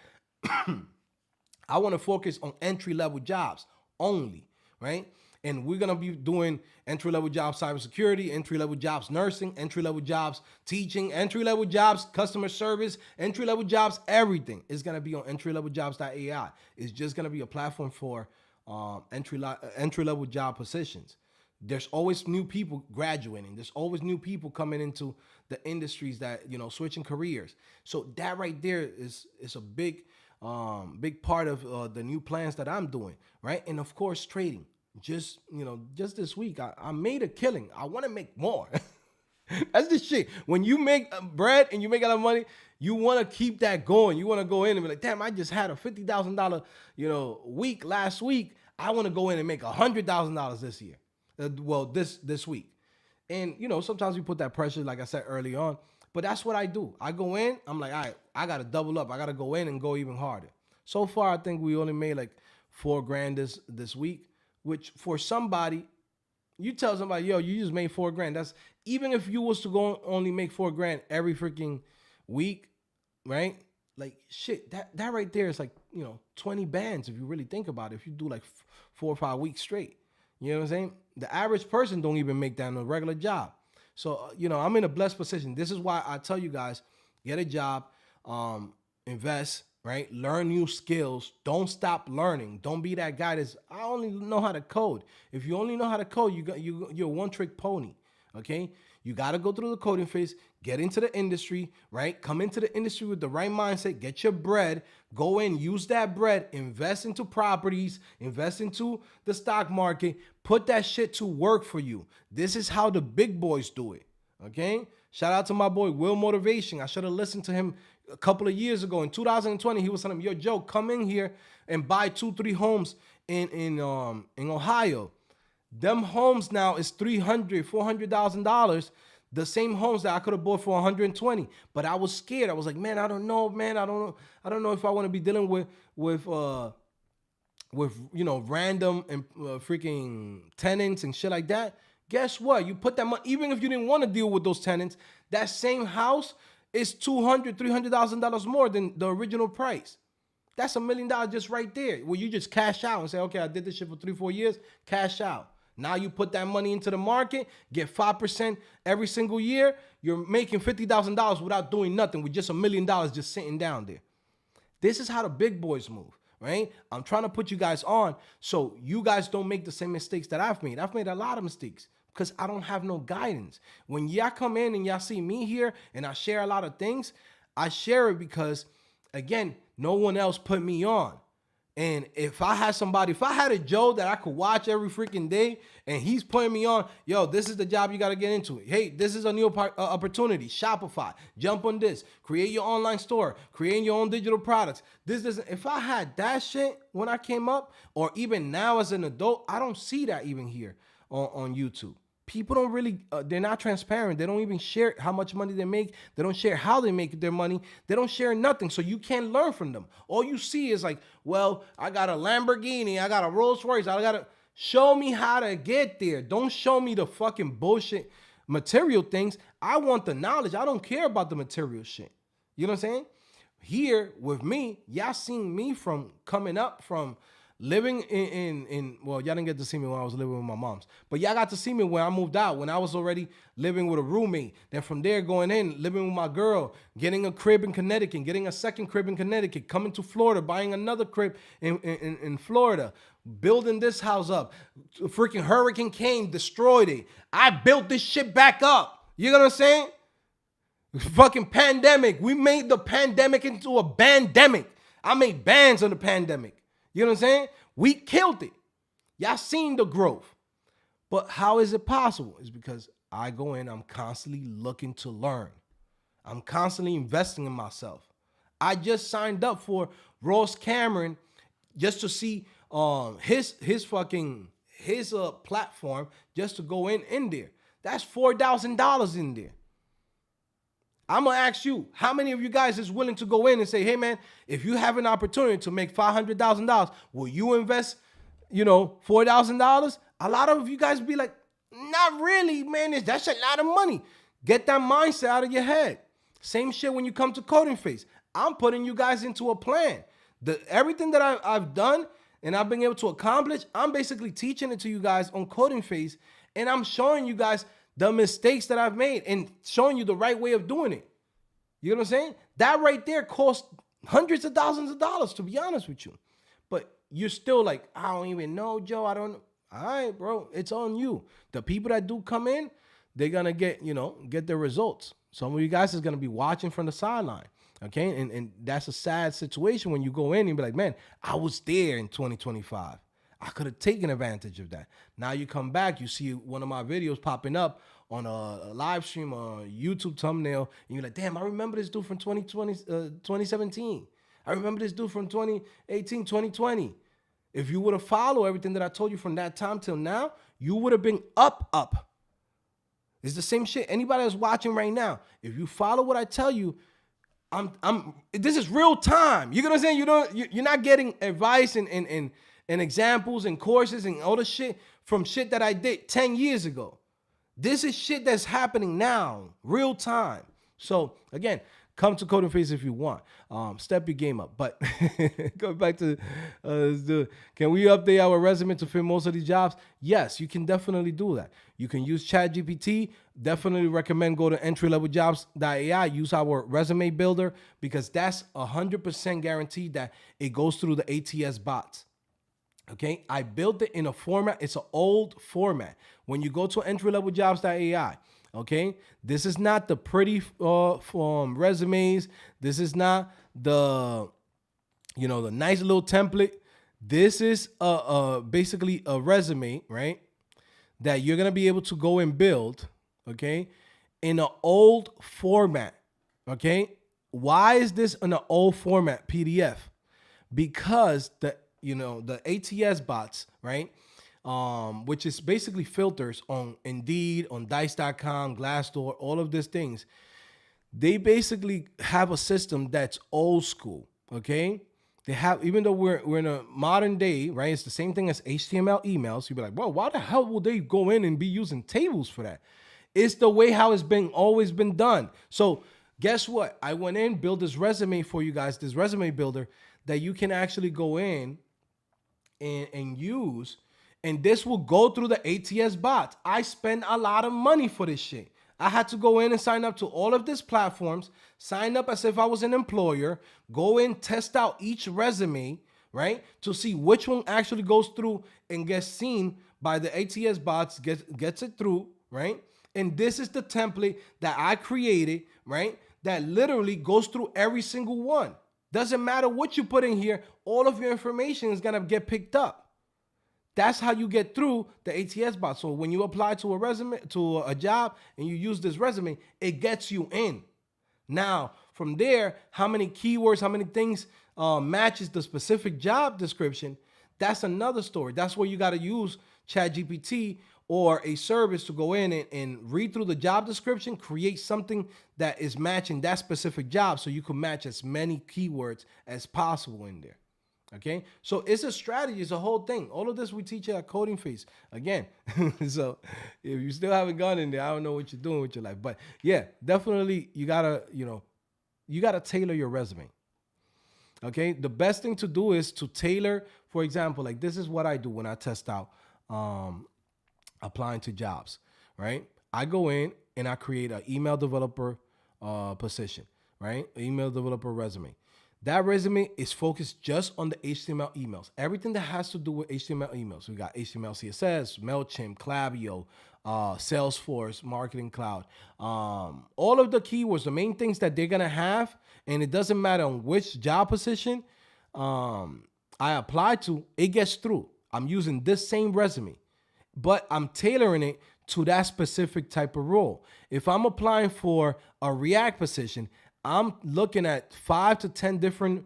I want to focus on entry level jobs only, right? And we're gonna be doing entry level jobs, cybersecurity, entry level jobs, nursing, entry level jobs, teaching, entry level jobs, customer service, entry level jobs, everything is gonna be on entrylevels.ai. It's just gonna be a platform for entry level job positions. There's always new people graduating. There's always new people coming into the industries that, switching careers. So that right there is a big part of the new plans that I'm doing, right? And of course, trading. Just this week, I made a killing. I want to make more. That's the shit. When you make bread and you make a lot of money, you want to keep that going. You want to go in and be like, damn, I just had a $50,000, week last week. I want to go in and make $100,000 this year. This week. And, sometimes we put that pressure, like I said early on, but that's what I do. I go in, I'm like, all right, I got to double up. I got to go in and go even harder. So far, I think we only made like $4,000 this week, which for somebody, you tell somebody, yo, you just made $4,000. That's even if you was to go only make $4,000 every freaking week, right? Like shit, that right there is like, 20 bands if you really think about it. If you do like 4 or 5 weeks straight, you know what I'm saying? The average person don't even make that in a regular job. So, I'm in a blessed position. This is why I tell you guys, get a job, invest, right? Learn new skills. Don't stop learning. Don't be that guy that's, I only know how to code. If you only know how to code, you're a one-trick pony, okay? You got to go through the coding phase, get into the industry, right? Come into the industry with the right mindset, get your bread, go in, use that bread, invest into properties, invest into the stock market, put that shit to work for you. This is how the big boys do it, okay? Shout out to my boy, Will Motivation. I should have listened to him a couple of years ago. In 2020, he was telling me, yo, Joe, come in here and buy 2-3 homes in Ohio. Them homes now is $300,000-$400,000. The same homes that I could have bought for 120, but I was scared. I was like, man, I don't know, man. I don't know if I want to be dealing with random and freaking tenants and shit like that. Guess what? You put that money, even if you didn't want to deal with those tenants, that same house is $200,000-$300,000 more than the original price. That's $1 million just right there. Where you just cash out and say, okay, I did this shit for 3-4 years, cash out. Now you put that money into the market, get 5% every single year. You're making $50,000 without doing nothing with just $1 million just sitting down there. This is how the big boys move, right? I'm trying to put you guys on so you guys don't make the same mistakes that I've made. I've made a lot of mistakes because I don't have no guidance. When y'all come in and y'all see me here and I share a lot of things, I share it because, again, no one else put me on. And if I had a Joe that I could watch every freaking day and he's putting me on, yo, this is the job you got to get into. Hey, this is a new opportunity. Shopify, jump on this, create your online store, create your own digital products. If I had that shit when I came up, or even now as an adult, I don't see that even here on YouTube. People don't really, they're not transparent. They don't even share how much money they make. They don't share how they make their money. They don't share nothing. So you can't learn from them. All you see is like, well, I got a Lamborghini. I got a Rolls Royce. Show me how to get there. Don't show me the fucking bullshit material things. I want the knowledge. I don't care about the material shit. You know what I'm saying? Here with me, y'all seen me from coming up from living well, y'all didn't get to see me when I was living with my moms, but y'all got to see me when I moved out, when I was already living with a roommate. Then from there, going in, living with my girl, getting a crib in Connecticut, getting a second crib in Connecticut, coming to Florida, buying another crib in Florida, building this house up. Freaking hurricane came, destroyed it. I built this shit back up. You know what I'm saying? Fucking pandemic. We made the pandemic into a bandemic. I made bands on the pandemic. You know what I'm saying? We killed it. Y'all seen the growth. But how is it possible? It's because I go in, I'm constantly looking to learn. I'm constantly investing in myself. I just signed up for Ross Cameron just to see his platform, just to go in there. That's $4,000 in there. I'm going to ask you, how many of you guys is willing to go in and say, hey, man, if you have an opportunity to make $500,000, will you invest, $4,000? A lot of you guys be like, not really, man. That's a lot of money. Get that mindset out of your head. Same shit when you come to coding phase. I'm putting you guys into a plan. Everything that I've done and I've been able to accomplish, I'm basically teaching it to you guys on coding phase, and I'm showing you guys the mistakes that I've made and showing you the right way of doing it. You know what I'm saying? That right there costs hundreds of thousands of dollars, to be honest with you. But you're still like, I don't even know, Joe. I don't know. All right, bro, it's on you. The people that do come in, they're gonna get their results. Some of you guys is gonna be watching from the sideline. Okay. And that's a sad situation when you go in and be like, man, I was there in 2025. I could have taken advantage of that. Now you come back, you see one of my videos popping up on a live stream or a YouTube thumbnail, and you're like, damn, I remember this dude from 2017. I remember this dude from 2018, 2020. If you would have followed everything that I told you from that time till now, you would have been up. It's the same shit. Anybody that's watching right now, if you follow what I tell you, this is real time. You know what I'm saying? You're not getting advice and examples and courses and all the shit from shit that I did 10 years ago. This is shit that's happening now, real time. So again, come to Coding Phase if you want. Step your game up. But go back to can we update our resume to fit most of these jobs? Yes, you can definitely do that. You can use ChatGPT. Definitely recommend go to entryleveljobs.ai. Use our resume builder because that's 100% guaranteed that it goes through the ATS bots. Okay, I built it in a format. It's an old format. When you go to entryleveljobs.ai, okay, this is not the pretty resumes. This is not the the nice little template. This is basically a resume, right? That you're gonna be able to go and build, okay, in an old format. Okay, why is this in an old format PDF? Because the ATS bots, right? Which is basically filters on Indeed, on Dice.com, Glassdoor, all of these things. They basically have a system that's old school, okay? They have, even though we're in a modern day, right? It's the same thing as HTML emails. You'd be like, well, why the hell will they go in and be using tables for that? It's the way how it's always been done. So guess what? I went in, built this resume for you guys, this resume builder that you can actually go in and use, and this will go through the ATS bots. I spend a lot of money for this shit. I had to go in and sign up to all of these platforms, sign up as if I was an employer, go in, test out each resume, right? To see which one actually goes through and gets seen by the ATS bots, gets it through, right? And this is the template that I created, right? That literally goes through every single one. Doesn't matter what you put in here, all of your information is gonna get picked up. That's how you get through the ATS bot. So when you apply to a resume, to a job, and you use this resume, it gets you in. Now, from there, how many keywords, how many things matches the specific job description, that's another story. That's where you got to use ChatGPT or a service to go in and read through the job description, create something that is matching that specific job so you can match as many keywords as possible in there. Okay, so it's a strategy, it's a whole thing. All of this we teach you at Coding Phase. Again, so if you still haven't gone in there, I don't know what you're doing with your life. But yeah, definitely you gotta tailor your resume. Okay, the best thing to do is to tailor, for example, like this is what I do when I test out applying to jobs, right? I go in and I create an email developer position, right? Email developer resume. That resume is focused just on the HTML emails. Everything that has to do with HTML emails. We got HTML, CSS, MailChimp, Klaviyo, Salesforce, Marketing Cloud. All of the keywords, the main things that they're going to have, and it doesn't matter on which job position I apply to, it gets through. I'm using this same resume, but I'm tailoring it to that specific type of role. If I'm applying for a React position, I'm looking at 5 to 10 different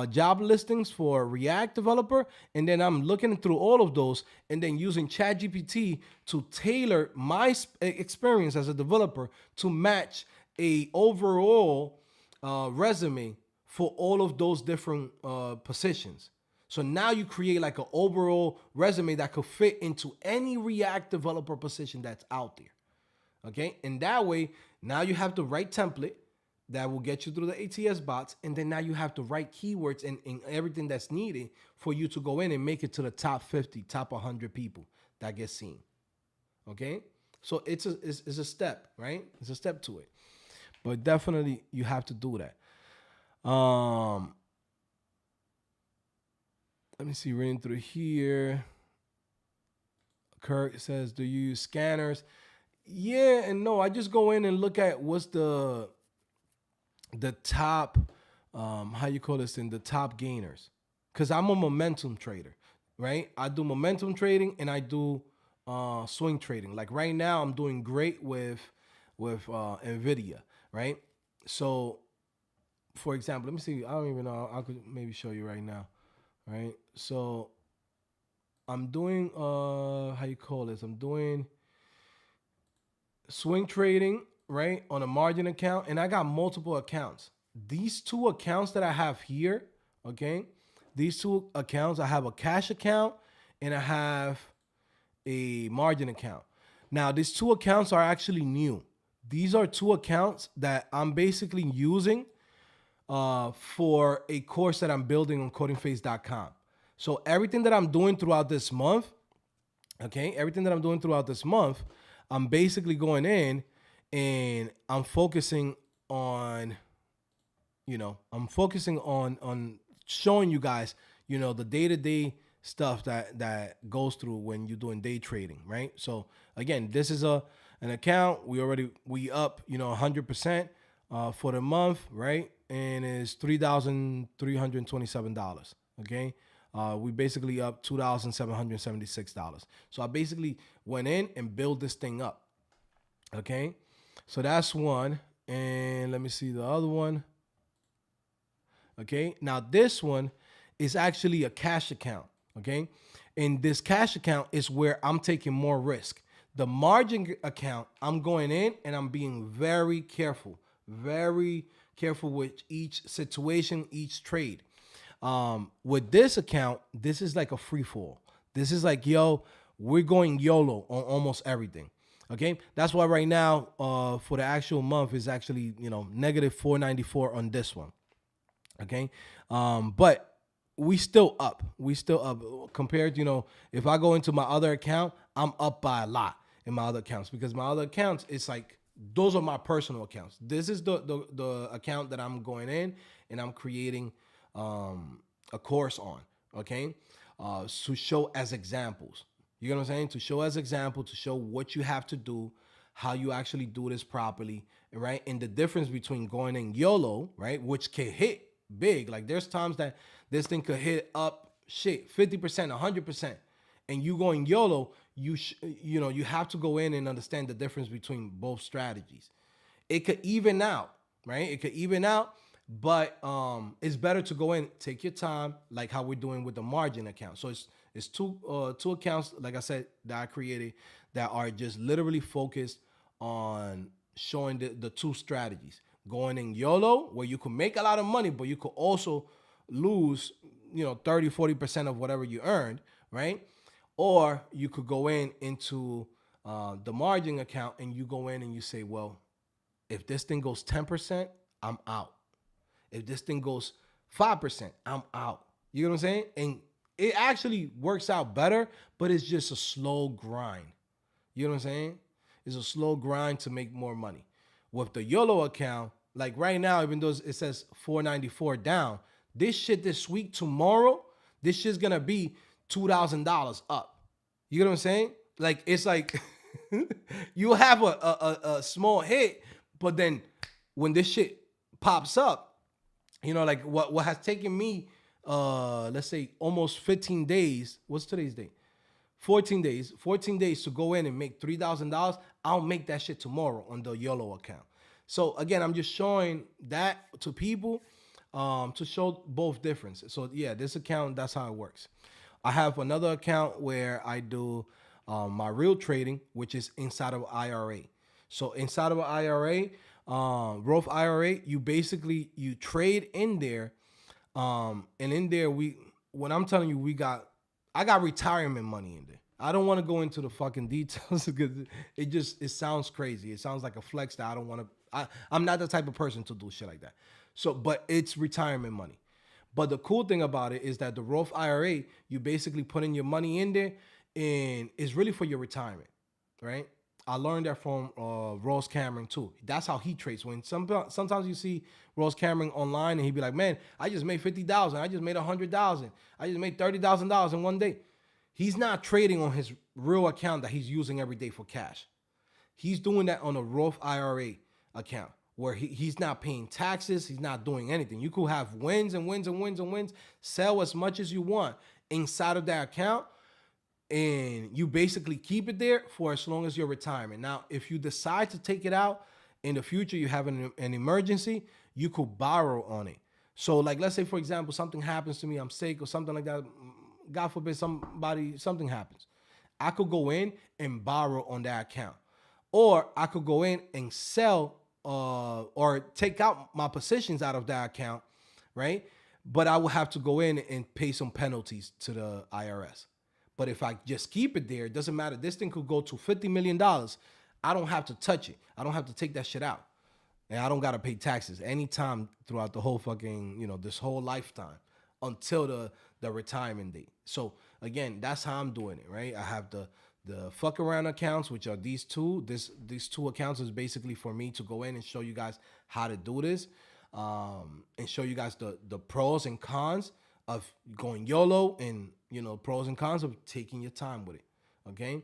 job listings for a React developer, and then I'm looking through all of those and then using ChatGPT to tailor my experience as a developer to match a overall resume for all of those different positions. So now you create like an overall resume that could fit into any React developer position that's out there. Okay. And that way, now you have the right template that will get you through the ATS bots. And then now you have the right keywords and everything that's needed for you to go in and make it to the top 50, top 100 people that get seen. Okay. So it's a step, right? It's a step to it. But definitely you have to do that. Let me see, reading through here. Kurt says, do you use scanners? Yeah and no. I just go in and look at what's the top, how you call this thing, the top gainers. Because I'm a momentum trader, right? I do momentum trading and I do swing trading. Like right now, I'm doing great with Nvidia, right? So, for example, let me see. I don't even know. I could maybe show you right now, right? So, I'm doing how you call this? I'm doing swing trading, right, on a margin account, and I got multiple accounts. These two accounts that I have here, okay, these two accounts, I have a cash account and I have a margin account. Now, these two accounts are actually new. These are two accounts that I'm basically using for a course that I'm building on codingphase.com. So everything that I'm doing throughout this month, okay, everything that I'm doing throughout this month, I'm basically going in and I'm focusing on, I'm focusing on showing you guys, the day-to-day stuff that goes through when you're doing day trading, right? So again, this is an account we up, 100% for the month, right? And it's $3,327. Okay. We basically up $2,776. So I basically went in and built this thing up. Okay. So that's one. And let me see the other one. Okay. Now this one is actually a cash account. Okay. And this cash account is where I'm taking more risk. The margin account, I'm going in and I'm being very careful with each situation, each trade. With this account, this is like a free fall. This is like, we're going YOLO on almost everything. Okay. That's why right now, for the actual month is actually, negative 494 on this one. Okay. But we still up. Compared to, if I go into my other account, I'm up by a lot in my other accounts, because my other accounts, it's like, those are my personal accounts. This is the account that I'm going in and I'm creating a course on, okay? To show as examples. You know what I'm saying? To show as example, to show what you have to do, how you actually do this properly, right? And the difference between going in YOLO, right, which can hit big. Like there's times that this thing could hit up 50%, 100%, and you going YOLO, you have to go in and understand the difference between both strategies. It could even out, right? It could even out, but it's better to go in, take your time, like how we're doing with the margin account. So it's two accounts, like I said, that I created that are just literally focused on showing the two strategies. Going in YOLO, where you can make a lot of money, but you could also lose, 30, 40% of whatever you earned, right? Or you could go into the margin account and you go in and you say, well, if this thing goes 10%, I'm out. If this thing goes 5%, I'm out. You know what I'm saying? And it actually works out better, but it's just a slow grind. You know what I'm saying? It's a slow grind to make more money. With the YOLO account, like right now, even though it says 494 down, this shit this week, tomorrow, this shit's gonna be $2,000 up. You know what I'm saying? Like, it's like you have a small hit, but then when this shit pops up, like what has taken me, let's say almost 15 days. What's today's date? 14 days to go in and make $3,000. I'll make that shit tomorrow on the YOLO account. So again, I'm just showing that to people to show both differences. So yeah, this account, that's how it works. I have another account where I do my real trading, which is inside of IRA. So inside of an IRA, Roth IRA, you trade in there, and in there when I'm telling you, I got retirement money in there. I don't want to go into the fucking details because it sounds crazy. It sounds like a flex that I don't want to. I'm not the type of person to do shit like that. So, but it's retirement money. But the cool thing about it is that the Roth IRA, you basically put in your money in there, and it's really for your retirement, right? I learned that from Ross Cameron too. That's how he trades. When sometimes you see Ross Cameron online and he be like, "Man, I just made 50,000. I just made 100,000. I just made $30,000 in one day." He's not trading on his real account that he's using every day for cash. He's doing that on a Roth IRA account where he's not paying taxes. He's not doing anything. You could have wins and wins and wins and wins. Sell as much as you want inside of that account, and you basically keep it there for as long as your retirement. Now, if you decide to take it out in the future, you have an emergency, you could borrow on it. So, like, let's say, for example, something happens to me, I'm sick or something like that. God forbid, something happens. I could go in and borrow on that account, or I could go in and sell or take out my positions out of that account, right? But I will have to go in and pay some penalties to the IRS. But if I just keep it there, it doesn't matter. This thing could go to $50 million. I don't have to touch it. I don't have to take that shit out. And I don't gotta pay taxes anytime throughout the whole fucking, this whole lifetime until the retirement date. So again, that's how I'm doing it, right? I have the fuck around accounts, which are these two. These two accounts is basically for me to go in and show you guys how to do this, and show you guys the pros and cons of going YOLO, and pros and cons of taking your time with it. Okay.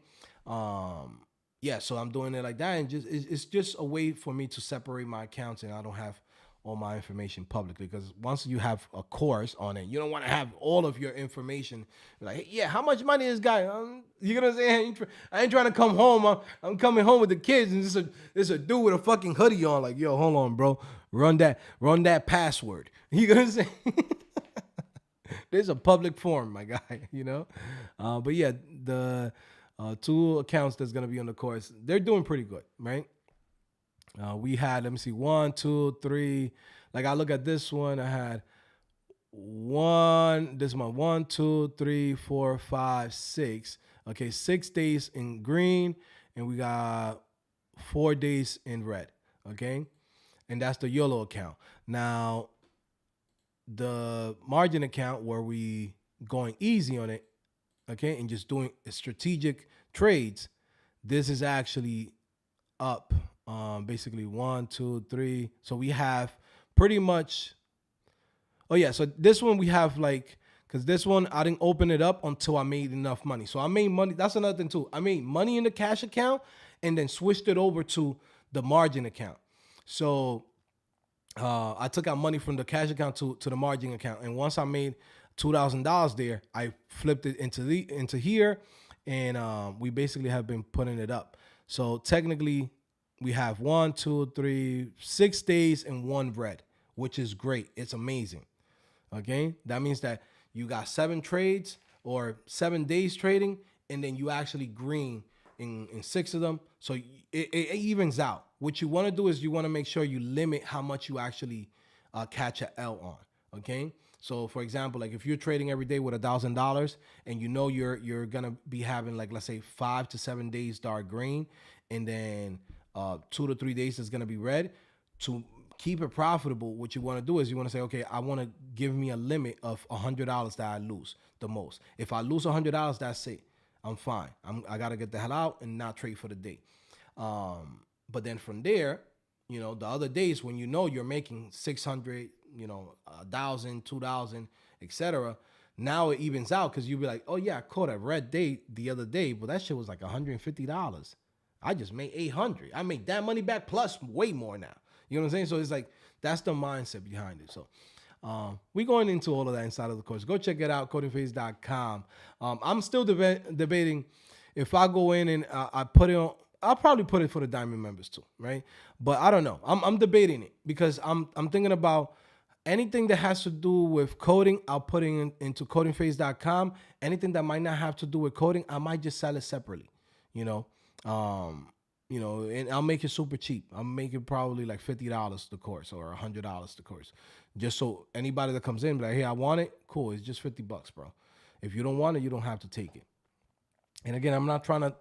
Yeah, so I'm doing it like that, and it's just a way for me to separate my accounts, and I don't have all my information publicly, because once you have a course on it, you don't want to have all of your information. Like, hey, yeah, how much money is this guy? You know what I'm saying? I ain't trying to come home. I'm coming home with the kids, and there's a dude with a fucking hoodie on. Like, yo, hold on, bro, run that password. You know what I'm saying? There's a public forum, my guy. But yeah, the two accounts that's gonna be on the course, they're doing pretty good, right? We had, let me see, one, two, three. Like, I look at this one, I had this month, 1, 2, 3, 4, 5, 6. Okay, 6 days in green, and we got 4 days in red. Okay, and that's the YOLO account. Now, the margin account, where we going easy on it, okay, and just doing strategic trades, this is actually up, basically 1, 2, 3. So we have pretty much, oh yeah, so this one we have, like, because this one I didn't open it up until I made enough money. So I made money. That's another thing too. I made money in the cash account and then switched it over to the margin account. So I took out money from the cash account to the margin account, and once I made $2,000 there, I flipped it into here, and we basically have been putting it up. So technically, we have 6 days and one red, which is great. It's amazing. Okay, that means that you got 7 trades or 7 days trading, and then you actually green in 6 of them. So it evens out. What you want to do is you want to make sure you limit how much you actually catch a L on. Okay. So for example, like if you're trading every day with $1,000, and you're gonna be having, like, let's say 5 to 7 days dark green, and then 2 to 3 days is gonna be red. To keep it profitable, what you want to do is you want to say, okay, I want to give me a limit of $100 that I lose the most. If I lose $100, that's it. I'm fine. I gotta get the hell out and not trade for the day. But then from there, the other days when you're making 600, 1,000, 2,000, etc. Now it evens out, because you'll be like, oh yeah, I caught a red day the other day, but that shit was like $150. I just made 800. I make that money back plus way more now. You know what I'm saying? So it's like, that's the mindset behind it. So we're going into all of that inside of the course. Go check it out, codingphase.com. I'm still debating if I go in and I put it on. I'll probably put it for the diamond members too, right? But I don't know. I'm debating it, because I'm thinking about anything that has to do with coding. I'll put it into codingphase.com. Anything that might not have to do with coding, I might just sell it separately. And I'll make it super cheap. I'll make it probably like $50 the course, or $100 the course, just so anybody that comes in, be like, hey, I want it. Cool. It's just $50, bro. If you don't want it, you don't have to take it. And again, I'm not trying to,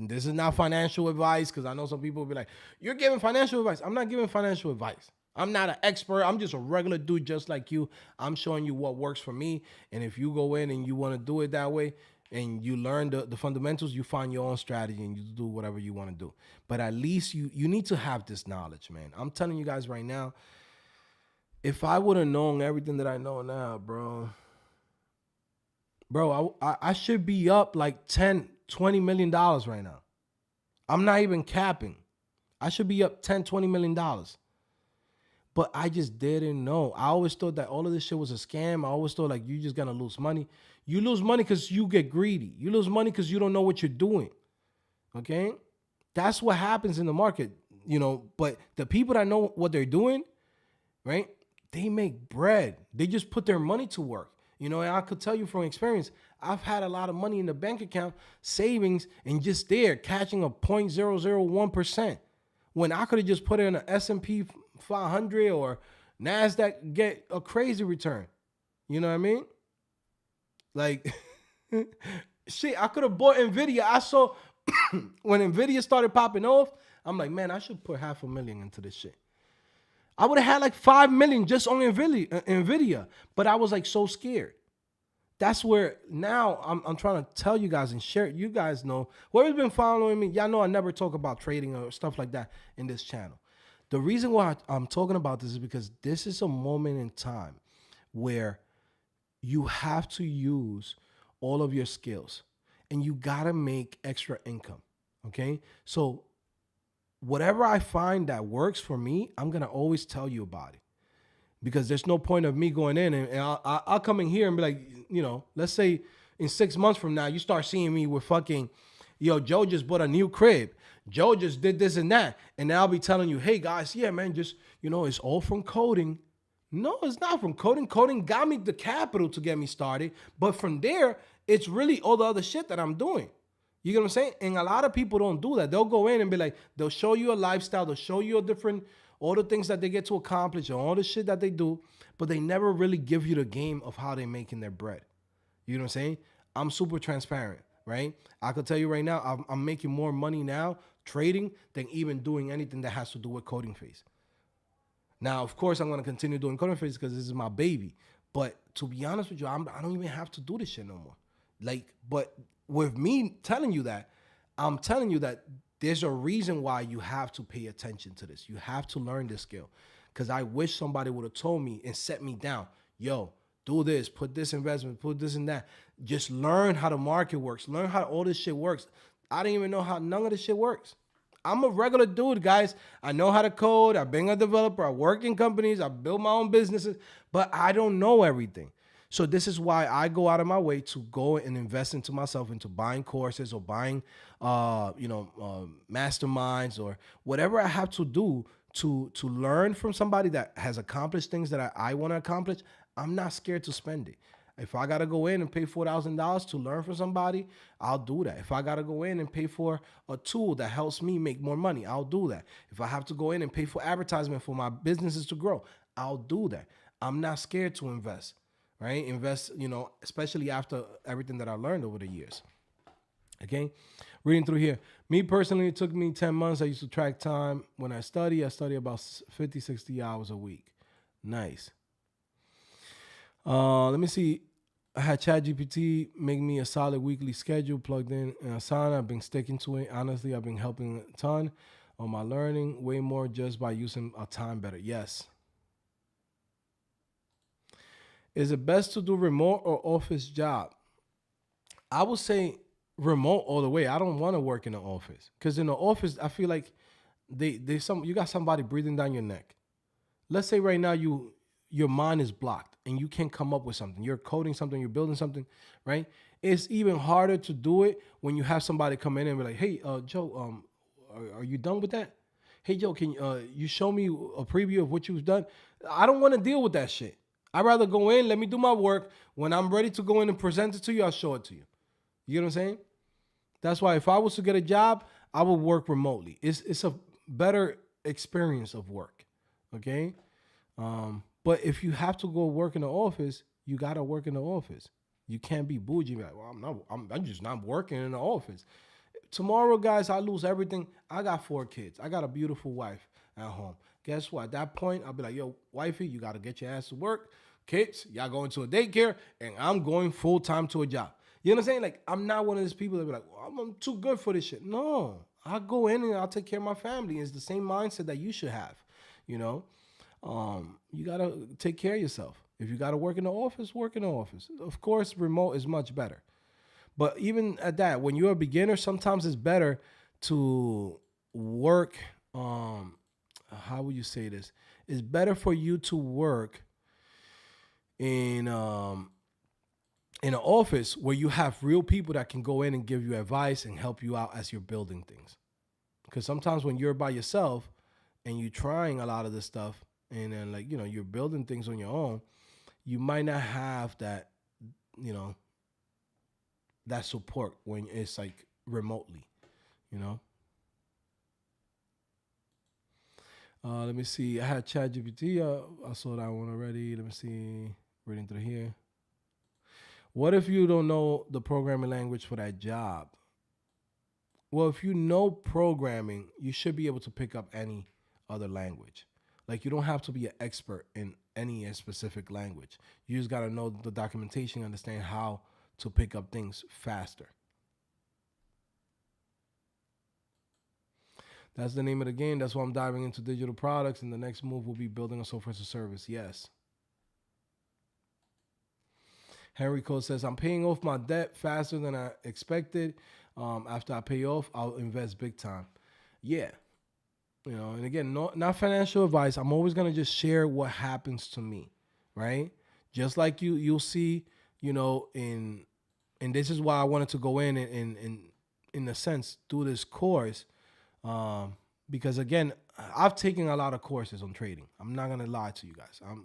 this is not financial advice, because I know some people will be like, you're giving financial advice. I'm not giving financial advice. I'm not an expert. I'm just a regular dude just like you. I'm showing you what works for me. And if you go in and you want to do it that way and you learn the fundamentals, you find your own strategy and you do whatever you want to do. But at least you need to have this knowledge, man. I'm telling you guys right now, if I would have known everything that I know now, I should be up like 10, $20 million right now. I'm not even capping. I should be up 10, $20 million. But I just didn't know. I always thought that all of this shit was a scam. I always thought like you just gonna lose money. You lose money because you get greedy. You lose money because you don't know what you're doing. Okay? That's what happens in the market, But the people that know what they're doing, right? They make bread. They just put their money to work. And I could tell you from experience, I've had a lot of money in the bank account, savings, and just there catching a 0.001%. When I could have just put it in an S&P 500 or NASDAQ, get a crazy return. You know what I mean? Like, shit, I could have bought NVIDIA. I saw when NVIDIA started popping off, I'm like, man, I should put $500,000 into this shit. I would have had like 5 million just on NVIDIA, but I was like so scared. That's where now I'm trying to tell you guys and share it. You guys know, whoever's been following me, y'all know I never talk about trading or stuff like that in this channel. The reason why I'm talking about this is because this is a moment in time where you have to use all of your skills and you got to make extra income. Okay. So whatever I find that works for me, I'm going to always tell you about it, because there's no point of me going in and I'll come in here and be like, let's say in 6 months from now, you start seeing me with fucking, Joe just bought a new crib. Joe just did this and that. And then I'll be telling you, hey guys, yeah, man, just, it's all from coding. No, it's not from coding. Coding got me the capital to get me started. But from there, it's really all the other shit that I'm doing. You get what I'm saying? And a lot of people don't do that. They'll go in and be like, they'll show you a lifestyle. They'll show you all the things that they get to accomplish and all the shit that they do, but they never really give you the game of how they're making their bread. You know what I'm saying? I'm super transparent, right? I could tell you right now, I'm making more money now trading than even doing anything that has to do with coding phase. Now, of course, I'm going to continue doing coding phase because this is my baby. But to be honest with you, I don't even have to do this shit no more. But with me telling you that, I'm telling you that there's a reason why you have to pay attention to this. You have to learn this skill. Because I wish somebody would have told me and set me down. Yo, do this, put this investment, put this and that. Just learn how the market works. Learn how all this shit works. I didn't even know how none of this shit works. I'm a regular dude, guys. I know how to code. I've been a developer. I work in companies. I built my own businesses. But I don't know everything. So this is why I go out of my way to go and invest into myself, into buying courses or buying, masterminds or whatever I have to do to learn from somebody that has accomplished things that I want to accomplish. I'm not scared to spend it. If I got to go in and pay $4,000 to learn from somebody, I'll do that. If I got to go in and pay for a tool that helps me make more money, I'll do that. If I have to go in and pay for advertisement for my businesses to grow, I'll do that. I'm not scared to invest. Right? Invest, especially after everything that I learned over the years. Okay? Reading through here. Me personally, it took me 10 months. I used to track time. When I study about 50, 60 hours a week. Nice. Let me see. I had ChatGPT make me a solid weekly schedule plugged in Asana. I've been sticking to it. Honestly, I've been helping a ton on my learning. Way more just by using our time better. Yes. Is it best to do remote or office job? I would say remote all the way. I don't want to work in the office because in the office, I feel like you got somebody breathing down your neck. Let's say right now your mind is blocked and you can't come up with something. You're coding something, you're building something, right? It's even harder to do it when you have somebody come in and be like, hey, Joe, are you done with that? Hey, Joe, can you show me a preview of what you've done? I don't want to deal with that shit. I'd rather go in, let me do my work. When I'm ready to go in and present it to you, I'll show it to you. You know what I'm saying? That's why if I was to get a job, I would work remotely. It's a better experience of work, okay? But if you have to go work in the office, you got to work in the office. You can't be bougie. Be like, well, I'm just not working in the office. Tomorrow, guys, I lose everything. I got 4 kids. I got a beautiful wife at home. Guess what? At that point, I'll be like, yo, wifey, you got to get your ass to work. Kids, y'all going to a daycare, and I'm going full time to a job. You know what I'm saying? Like, I'm not one of those people that be like, well, I'm too good for this shit. No, I'll go in and I'll take care of my family. It's the same mindset that you should have. You know, you got to take care of yourself. If you got to work in the office, work in the office. Of course, remote is much better. But even at that, when you're a beginner, sometimes it's better to work. How would you say this? It's better for you to work in in an office where you have real people that can go in and give you advice and help you out as you're building things. Because sometimes when you're by yourself and you're trying a lot of this stuff, and then like you're building things on your own, you might not have that you know that support when it's like remotely, you know. Let me see. I had ChatGPT. I saw that one already. Let me see. Reading through here. What if you don't know the programming language for that job? Well, if you know programming, you should be able to pick up any other language. Like you don't have to be an expert in any specific language. You just got to know the documentation, understand how to pick up things faster. That's the name of the game. That's why I'm diving into digital products, and the next move will be building a software as a service. Yes. Henry Cole says, I'm paying off my debt faster than I expected. After I pay off, I'll invest big time. Yeah. And again, not financial advice. I'm always going to just share what happens to me, right? Just like you'll see, and this is why I wanted to go in a sense, do this course. Because again, I've taken a lot of courses on trading. I'm not going to lie to you guys. I've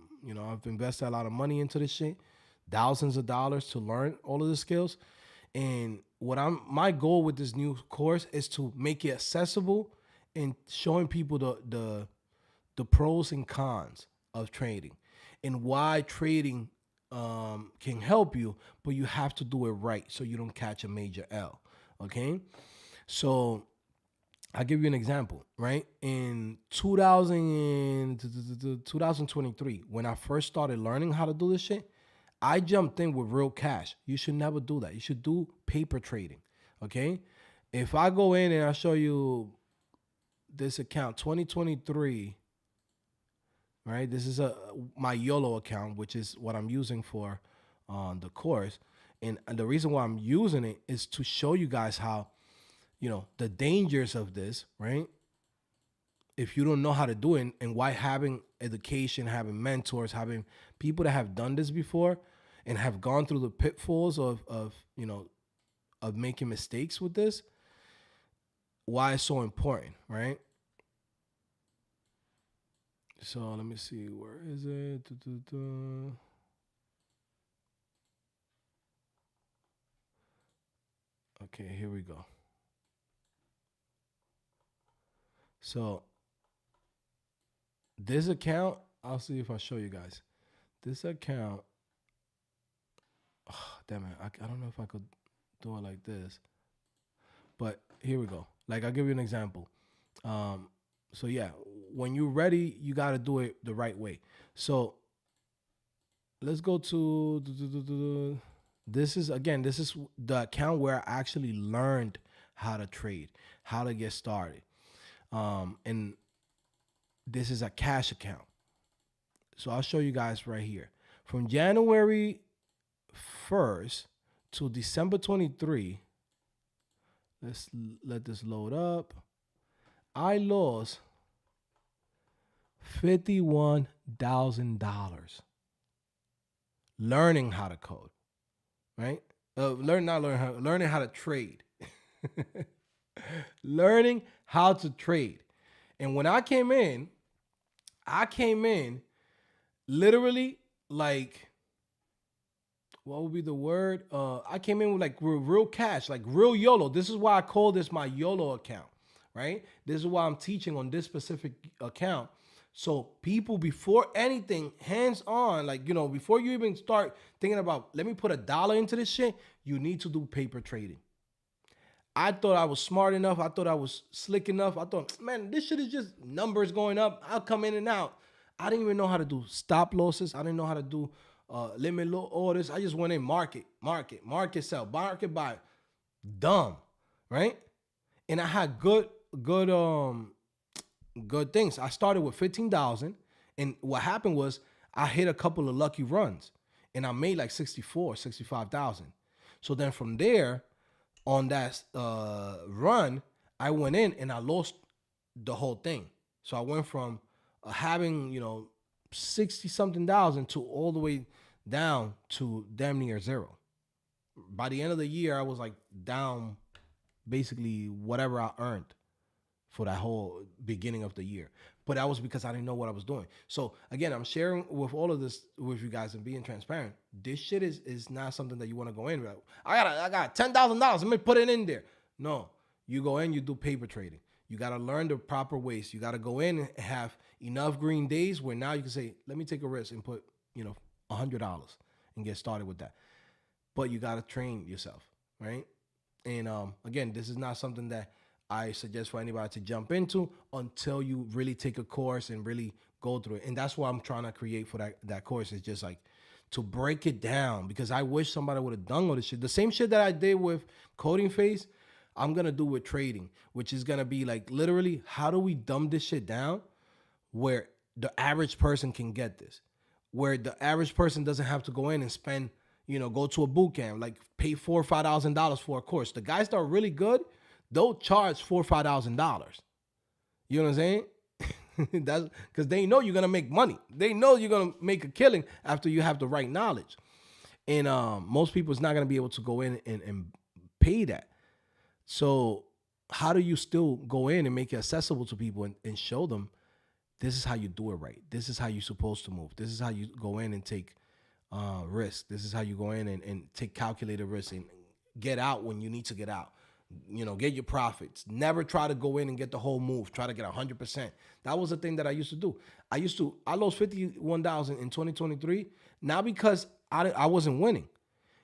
invested a lot of money into this shit, thousands of dollars to learn all of the skills. And my goal with this new course is to make it accessible and showing people the pros and cons of trading and why trading can help you, but you have to do it right so you don't catch a major L. Okay, so I'll give you an example. Right in 2023, when I first started learning how to do this shit, I jumped in with real cash. You should never do that. You should do paper trading. Okay, if I go in and I show you this account 2023, right? This is my YOLO account, which is what I'm using for the course. And the reason why I'm using it is to show you guys how, the dangers of this, right? If you don't know how to do it, and why having education, having mentors, having people that have done this before and have gone through the pitfalls of making mistakes with this, why it's so important, right? So let me see, where is it? Okay, here we go. So this account, I'll see if I show you guys. This account, oh, damn it, I don't know if I could do it like this, but here we go. Like, I'll give you an example. So yeah, when you're ready, you got to do it the right way. So let's go to this is the account where I actually learned how to trade, how to get started. And this is a cash account. So I'll show you guys right here. From January 1st to December 23, let's let this load up. I lost $51,000 learning how to code, right? Learning how to trade. Learning how to trade. And when I came in literally like, what would be the word? I came in with like real cash, like real YOLO. This is why I call this my YOLO account, right? This is why I'm teaching on this specific account, So people, before anything, hands on, like, before you even start thinking about, let me put $1 into this shit, you need to do paper trading. I thought I was smart enough. I thought I was slick enough. I thought, man, this shit is just numbers going up. I'll come in and out. I didn't even know how to do stop losses. I didn't know how to do limit orders. I just went in market, sell, market, buy. Dumb, right? And I had good things. I started with 15,000, and what happened was I hit a couple of lucky runs, and I made like 65,000. So then from there, on that run, I went in and I lost the whole thing. So I went from having 60 something thousand to all the way down to damn near zero. By the end of the year, I was like down basically whatever I earned for that whole beginning of the year. But that was because I didn't know what I was doing. So again, I'm sharing with all of this with you guys and being transparent. This shit is not something that you want to go in. Like, I got $10,000. Let me put it in there. No, you go in, you do paper trading. You got to learn the proper ways. You got to go in and have enough green days where now you can say, let me take a risk and put $100 and get started with that. But you got to train yourself, right? And again, this is not something that I suggest for anybody to jump into until you really take a course and really go through it. And that's what I'm trying to create for that course. It's just like to break it down, because I wish somebody would have done all this shit. The same shit that I did with coding phase, I'm going to do with trading, which is going to be like literally, how do we dumb this shit down where the average person can get this, where the average person doesn't have to go in and spend, go to a boot camp, like pay $4,000 or $5,000 for a course. The guys that are really good, they'll charge $4,000 or $5,000. You know what I'm saying? That's because they know you're gonna make money. They know you're gonna make a killing after you have the right knowledge. And most people is not gonna be able to go in and pay that. So how do you still go in and make it accessible to people and show them this is how you do it right? This is how you're supposed to move. This is how you go in and take risk. This is how you go in and take calculated risk and get out when you need to get out. Get your profits. Never try to go in and get the whole move. Try to get 100%. That was the thing that I used to do. I lost 51,000 in 2023. Not because I wasn't winning.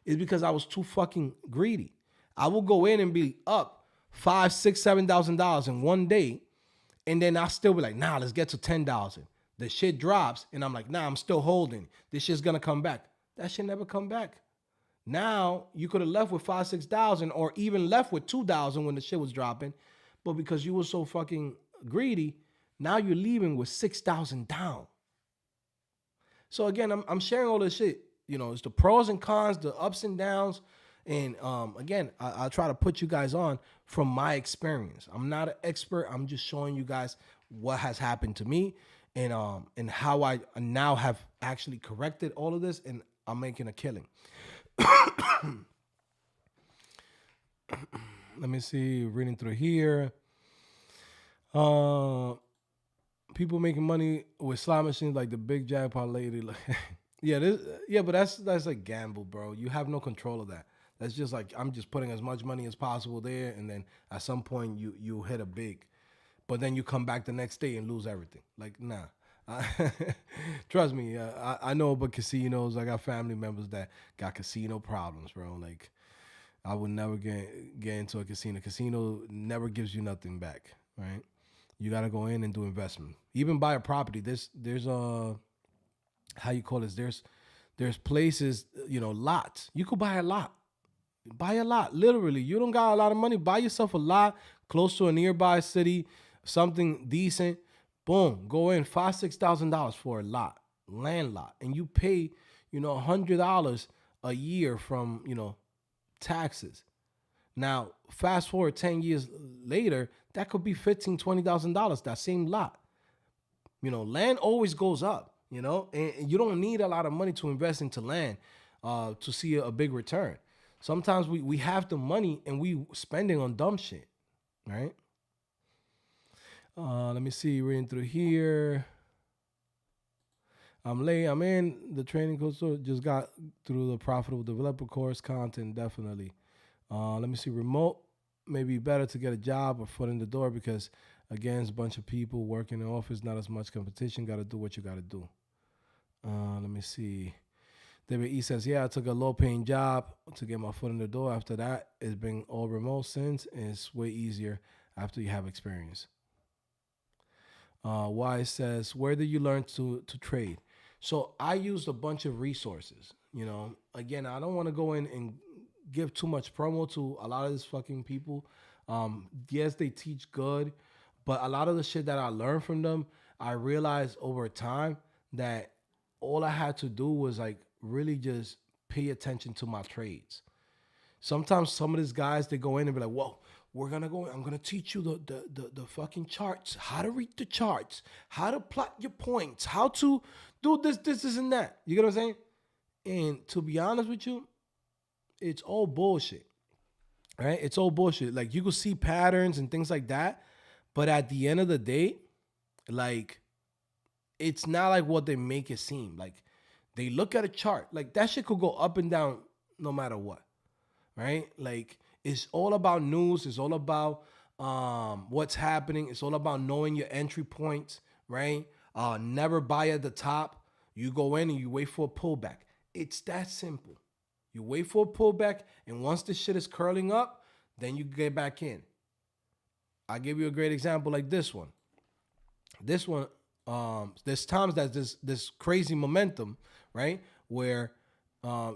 It's because I was too fucking greedy. I will go in and be up $5,000, $6,000, $7,000 in one day, and then I'll still be like, nah, let's get to 10,000. The shit drops, and I'm like, nah, I'm still holding. This shit's gonna come back. That shit never come back. Now you could have left with 5,000, 6,000, or even left with 2,000 when the shit was dropping, but because you were so fucking greedy, now you're leaving with 6,000 down. So again, I'm sharing all this shit. It's the pros and cons, the ups and downs, and again, I try to put you guys on from my experience. I'm not an expert. I'm just showing you guys what has happened to me, and how I now have actually corrected all of this, and I'm making a killing. Let me see, reading through here. People making money with slot machines like the big jackpot lady. But that's a gamble, bro. You have no control of that. That's just like, I'm just putting as much money as possible there, and then at some point you hit a big, but then you come back the next day and lose everything. Like, nah. Trust me, I know about casinos. I got family members that got casino problems, bro. Like, I would never get into a casino. Casino never gives you nothing back, right? You got to go in and do investment. Even buy a property. There's how you call this? There's places, lots. You could buy a lot. Buy a lot, literally. You don't got a lot of money. Buy yourself a lot close to a nearby city, something decent. Boom, go in $5,000, $6,000 for a lot, land lot, and you pay, $100 a year from, taxes. Now, fast forward 10 years later, that could be $15,000, $20,000. That same lot. Land always goes up. And you don't need a lot of money to invest into land to see a big return. Sometimes we have the money and we spending on dumb shit, right? Let me see, reading through here. I'm in the training course, so just got through the profitable developer course content, definitely. Let me see, remote may be better to get a job or foot in the door because Against a bunch of people working in the office, not as much competition. Got to do what you got to do. Let me see. David E says, yeah, I took a low paying job to get my foot in the door. After that, it's been all remote since, and it's way easier after you have experience. Y says, where did you learn to trade? So I used a bunch of resources. You know, again, I don't want to go in and give too much promo to a lot of these fucking people. Yes, they teach good, but a lot of the shit that I learned from them, I realized over time that all I had to do was like really just pay attention to my trades. Sometimes some of these guys they go in and be like, "Whoa, we're gonna go. I'm gonna teach you the fucking charts, how to read the charts, how to plot your points, how to do this, and that." You get what I'm saying? And to be honest with you, it's all bullshit, right? It's all bullshit. Like you could see patterns and things like that, but at the end of the day, like it's not like what they make it seem. Like they look at a chart, like that shit could go up and down no matter what, right? Like it's all about news. It's all about what's happening. It's all about knowing your entry points, right? Never buy at the top. You go in and you wait for a pullback. It's that simple. You wait for a pullback, and once the shit is curling up, then you get back in. I'll give you a great example like this one. This one, there's times that this crazy momentum, right? Where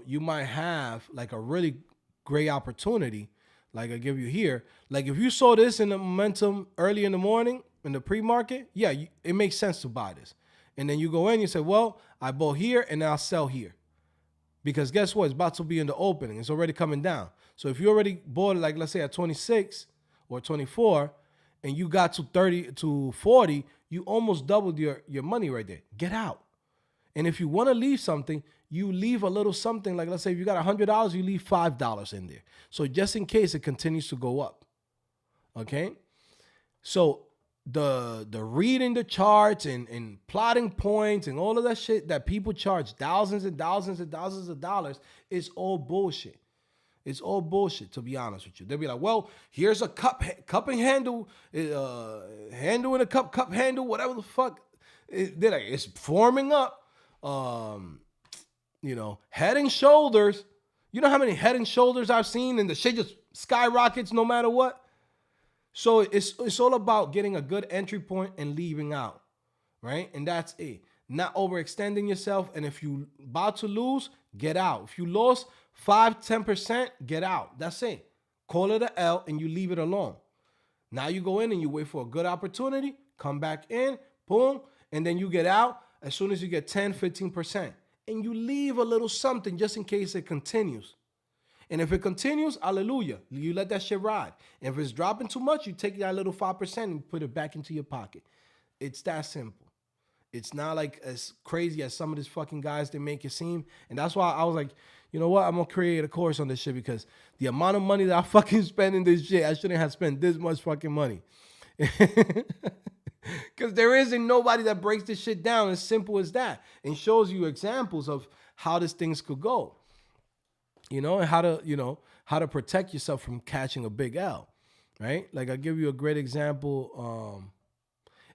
you might have like a really great opportunity, like I give you here. Like if you saw this in the momentum early in the morning in the pre-market, yeah, it makes sense to buy this. And then you go in, you say, well, I bought here and I'll sell here. Because guess what? It's about to be in the opening. It's already coming down. So if you already bought it, like let's say at 26 or 24, and you got to 30 to 40, you almost doubled your money right there. Get out. And if you want to leave something, you leave a little something. Like let's say if you got $100, you leave $5 in there. So just in case it continues to go up. Okay? So the reading the charts and plotting points and all of that shit that people charge thousands and thousands and thousands of dollars is all bullshit. It's all bullshit, to be honest with you. They'll be like, well, here's a cup and handle, handle in a cup handle, whatever the fuck. They're like, it's forming up, head and shoulders. You know how many head and shoulders I've seen and the shit just skyrockets no matter what? So it's all about getting a good entry point and leaving out, right? And that's it. Not overextending yourself. And if you about to lose, get out. If you lost 5-10%, get out. That's it. Call it an L and you leave it alone. Now you go in and you wait for a good opportunity, come back in, boom, and then you get out as soon as you get 10-15%. And you leave a little something just in case it continues. And if it continues, hallelujah, you let that shit ride. And if it's dropping too much, you take that little 5% and put it back into your pocket. It's that simple. It's not like as crazy as some of these fucking guys they make it seem. And that's why I was like, you know what? I'm going to create a course on this shit because the amount of money that I fucking spend in this shit, I shouldn't have spent this much fucking money. Because there isn't nobody that breaks this shit down as simple as that and shows you examples of how these things could go. And how to protect yourself from catching a big L, right? Like I'll give you a great example.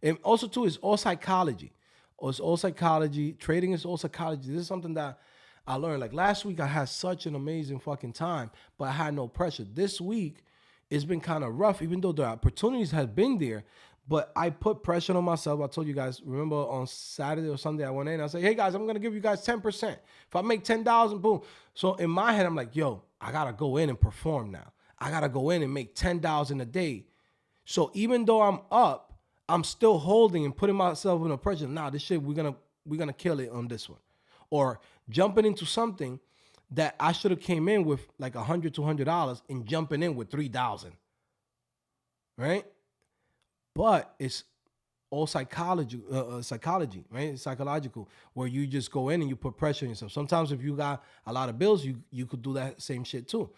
And also too, it's all psychology. It's all psychology. Trading is all psychology. This is something that I learned. Like last week, I had such an amazing fucking time, but I had no pressure. This week, it's been kind of rough, even though the opportunities have been there. But I put pressure on myself. I told you guys, remember on Saturday or Sunday, I went in and I said, hey guys, I'm going to give you guys 10%. If I make 10,000, boom. So in my head, I'm like, yo, I got to go in and perform now. I got to go in and make 10,000 a day. So even though I'm up, I'm still holding and putting myself in a pressure. Nah, this shit, we're gonna kill it on this one. Or jumping into something that I should have came in with like $100, $200 and jumping in with 3,000. Right? But it's all psychology, right? It's psychological, where you just go in and you put pressure on yourself. Sometimes if you got a lot of bills, you could do that same shit too.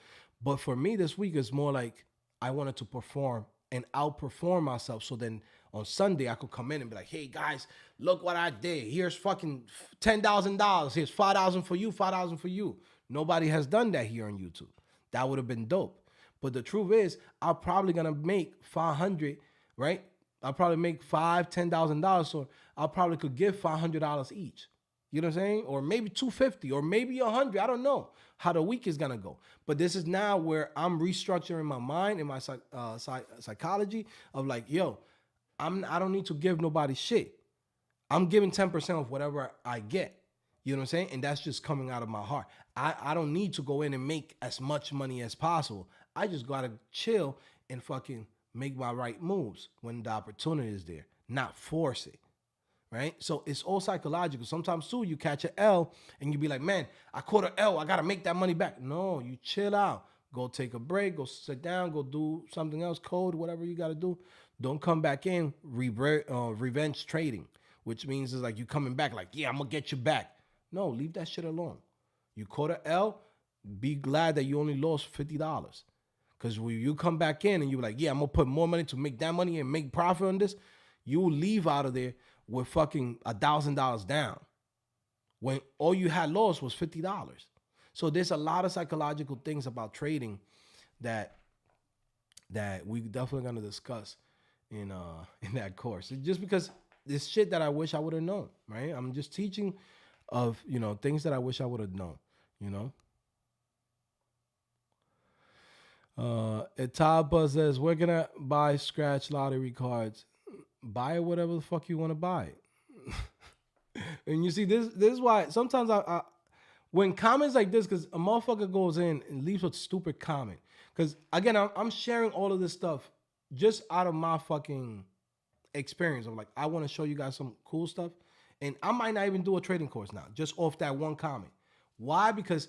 But for me this week, it's more like I wanted to perform and outperform myself. So then on Sunday, I could come in and be like, hey guys, look what I did. Here's fucking $10,000. Here's 5,000 for you, 5,000 for you. Nobody has done that here on YouTube. That would have been dope. But the truth is, I'm probably going to make 500, right? I'll probably make $5,000, $10,000. So I probably could give $500 each. You know what I'm saying? Or maybe 250 or maybe 100. I don't know how the week is gonna go. But this is now where I'm restructuring my mind and my psychology of like, yo, I don't need to give nobody shit. I'm giving 10% of whatever I get. You know what I'm saying? And that's just coming out of my heart. I don't need to go in and make as much money as possible. I just gotta chill and fucking make my right moves when the opportunity is there, not force it. Right? So it's all psychological. Sometimes too, you catch an L and you be like, man, I caught an L. I gotta make that money back. No, you chill out. Go take a break. Go sit down. Go do something else. Code, whatever you gotta do. Don't come back in revenge trading, which means it's like you coming back like, yeah, I'm gonna get you back. No, leave that shit alone. You caught an L. Be glad that you only lost $50. Because when you come back in and you're like, yeah, I'm gonna put more money to make that money and make profit on this, you will leave out of there with fucking $1,000 down when all you had lost was $50. So there's a lot of psychological things about trading that we definitely gonna discuss in that course. It's just because it's shit that I wish I would have known, right? I'm just teaching of, things that I wish I would have known, Etapa says, where can I buy scratch lottery cards? Buy whatever the fuck you want to buy. And you see, this is why sometimes I when comments like this, because a motherfucker goes in and leaves a stupid comment. Because again, I'm sharing all of this stuff just out of my fucking experience of like, I want to show you guys some cool stuff. And I might not even do a trading course now, just off that one comment. Why? Because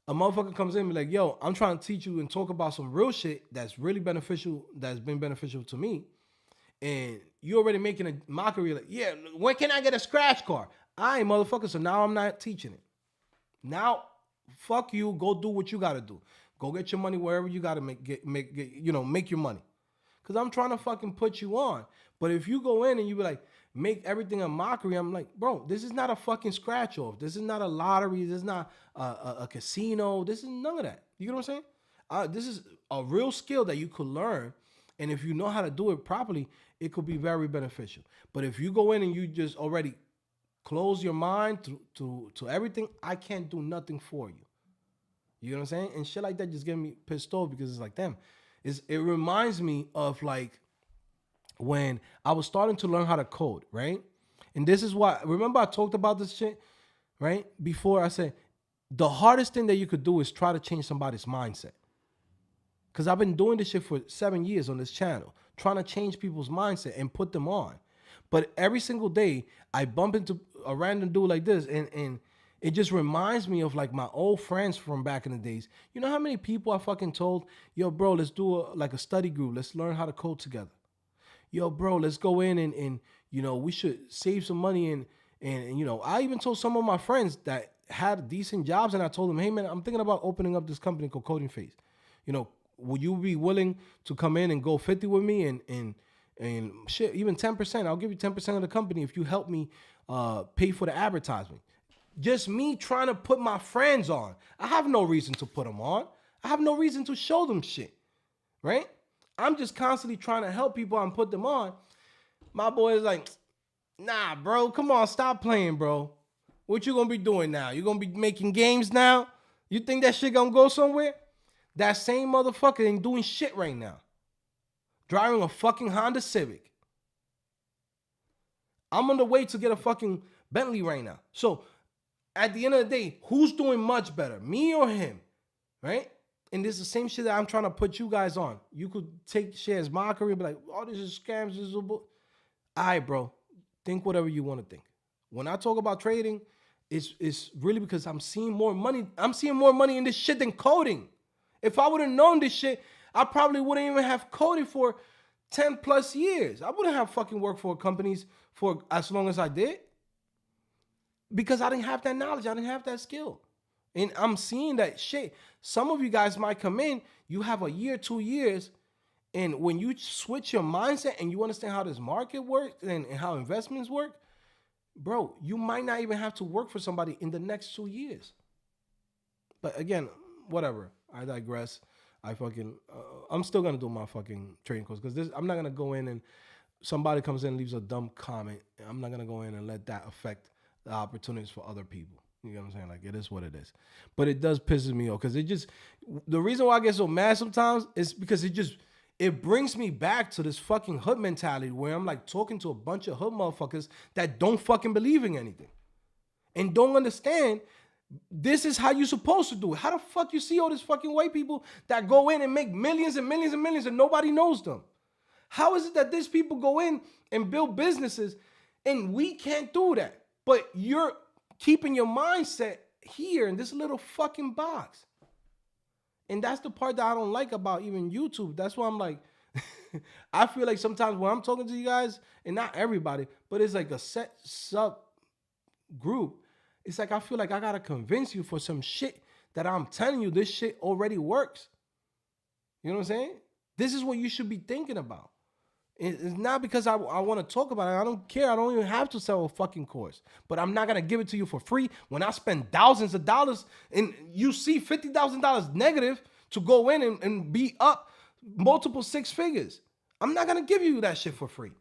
a motherfucker comes in and be like, yo, I'm trying to teach you and talk about some real shit that's really beneficial, that's been beneficial to me. And you already making a mockery like, yeah, when can I get a scratch card? I ain't motherfucker, so now I'm not teaching it. Now, fuck you, go do what you gotta do. Go get your money wherever you gotta make your money. Cause I'm trying to fucking put you on. But if you go in and you be like, make everything a mockery, I'm like, bro, this is not a fucking scratch off. This is not a lottery. This is not a casino. This is none of that. You know what I'm saying? This is a real skill that you could learn. And if you know how to do it properly, it could be very beneficial. But if you go in and you just already close your mind to everything, I can't do nothing for you. You know what I'm saying? And shit like that just get me pissed off because it's like, damn. It reminds me of like when I was starting to learn how to code, right? And this is why, remember I talked about this shit, right? Before I said, the hardest thing that you could do is try to change somebody's mindset. Because I've been doing this shit for 7 years on this channel, trying to change people's mindset and put them on. But every single day, I bump into a random dude like this, and it just reminds me of like my old friends from back in the days. You know how many people I fucking told, yo, bro, let's do a study group. Let's learn how to code together. Yo, bro, let's go in and we should save some money. And I even told some of my friends that had decent jobs, and I told them, hey, man, I'm thinking about opening up this company called Coding Phase. Would you be willing to come in and go 50 with me and shit, even 10%? I'll give you 10% of the company if you help me pay for the advertisement. Just me trying to put my friends on. I have no reason to put them on. I have no reason to show them shit, right? I'm just constantly trying to help people and put them on. My boy is like, nah, bro, come on, stop playing, bro. What you gonna be doing now? You gonna be making games now? You think that shit gonna go somewhere? That same motherfucker ain't doing shit right now. Driving a fucking Honda Civic. I'm on the way to get a fucking Bentley right now. So at the end of the day, who's doing much better, me or him, right? And this is the same shit that I'm trying to put you guys on. You could take shit as mockery and be like, oh, this is scams, this is a bull. All right, bro, think whatever you want to think. When I talk about trading, it's really because I'm seeing more money. I'm seeing more money in this shit than coding. If I would have known this shit, I probably wouldn't even have coded for 10 plus years. I wouldn't have fucking worked for companies for as long as I did. Because I didn't have that knowledge. I didn't have that skill. And I'm seeing that shit. Some of you guys might come in, you have a year, 2 years, and when you switch your mindset and you understand how this market works and how investments work, bro, you might not even have to work for somebody in the next 2 years. But again, whatever. I digress. I'm still going to do my fucking trading course because I'm not going to go in and somebody comes in and leaves a dumb comment, I'm not gonna go in and let that affect the opportunities for other people. You know what I'm saying? Like, it is what it is. But it does pisses me off because it just, the reason why I get so mad sometimes is because it brings me back to this fucking hood mentality where I'm like talking to a bunch of hood motherfuckers that don't fucking believe in anything and don't understand this is how you're supposed to do it. How the fuck you see all these fucking white people that go in and make millions and millions and millions and nobody knows them? How is it that these people go in and build businesses and we can't do that? But you're keeping your mindset here in this little fucking box. And that's the part that I don't like about even YouTube. That's why I'm like, I feel like sometimes when I'm talking to you guys, and not everybody, but it's like a set sub group, it's like I feel like I gotta convince you for some shit that I'm telling you this shit already works. You know what I'm saying? This is what you should be thinking about. It's not because I want to talk about it. I don't care. I don't even have to sell a fucking course. But I'm not going to give it to you for free when I spend thousands of dollars and you see $50,000 negative to go in and be up multiple six figures. I'm not going to give you that shit for free.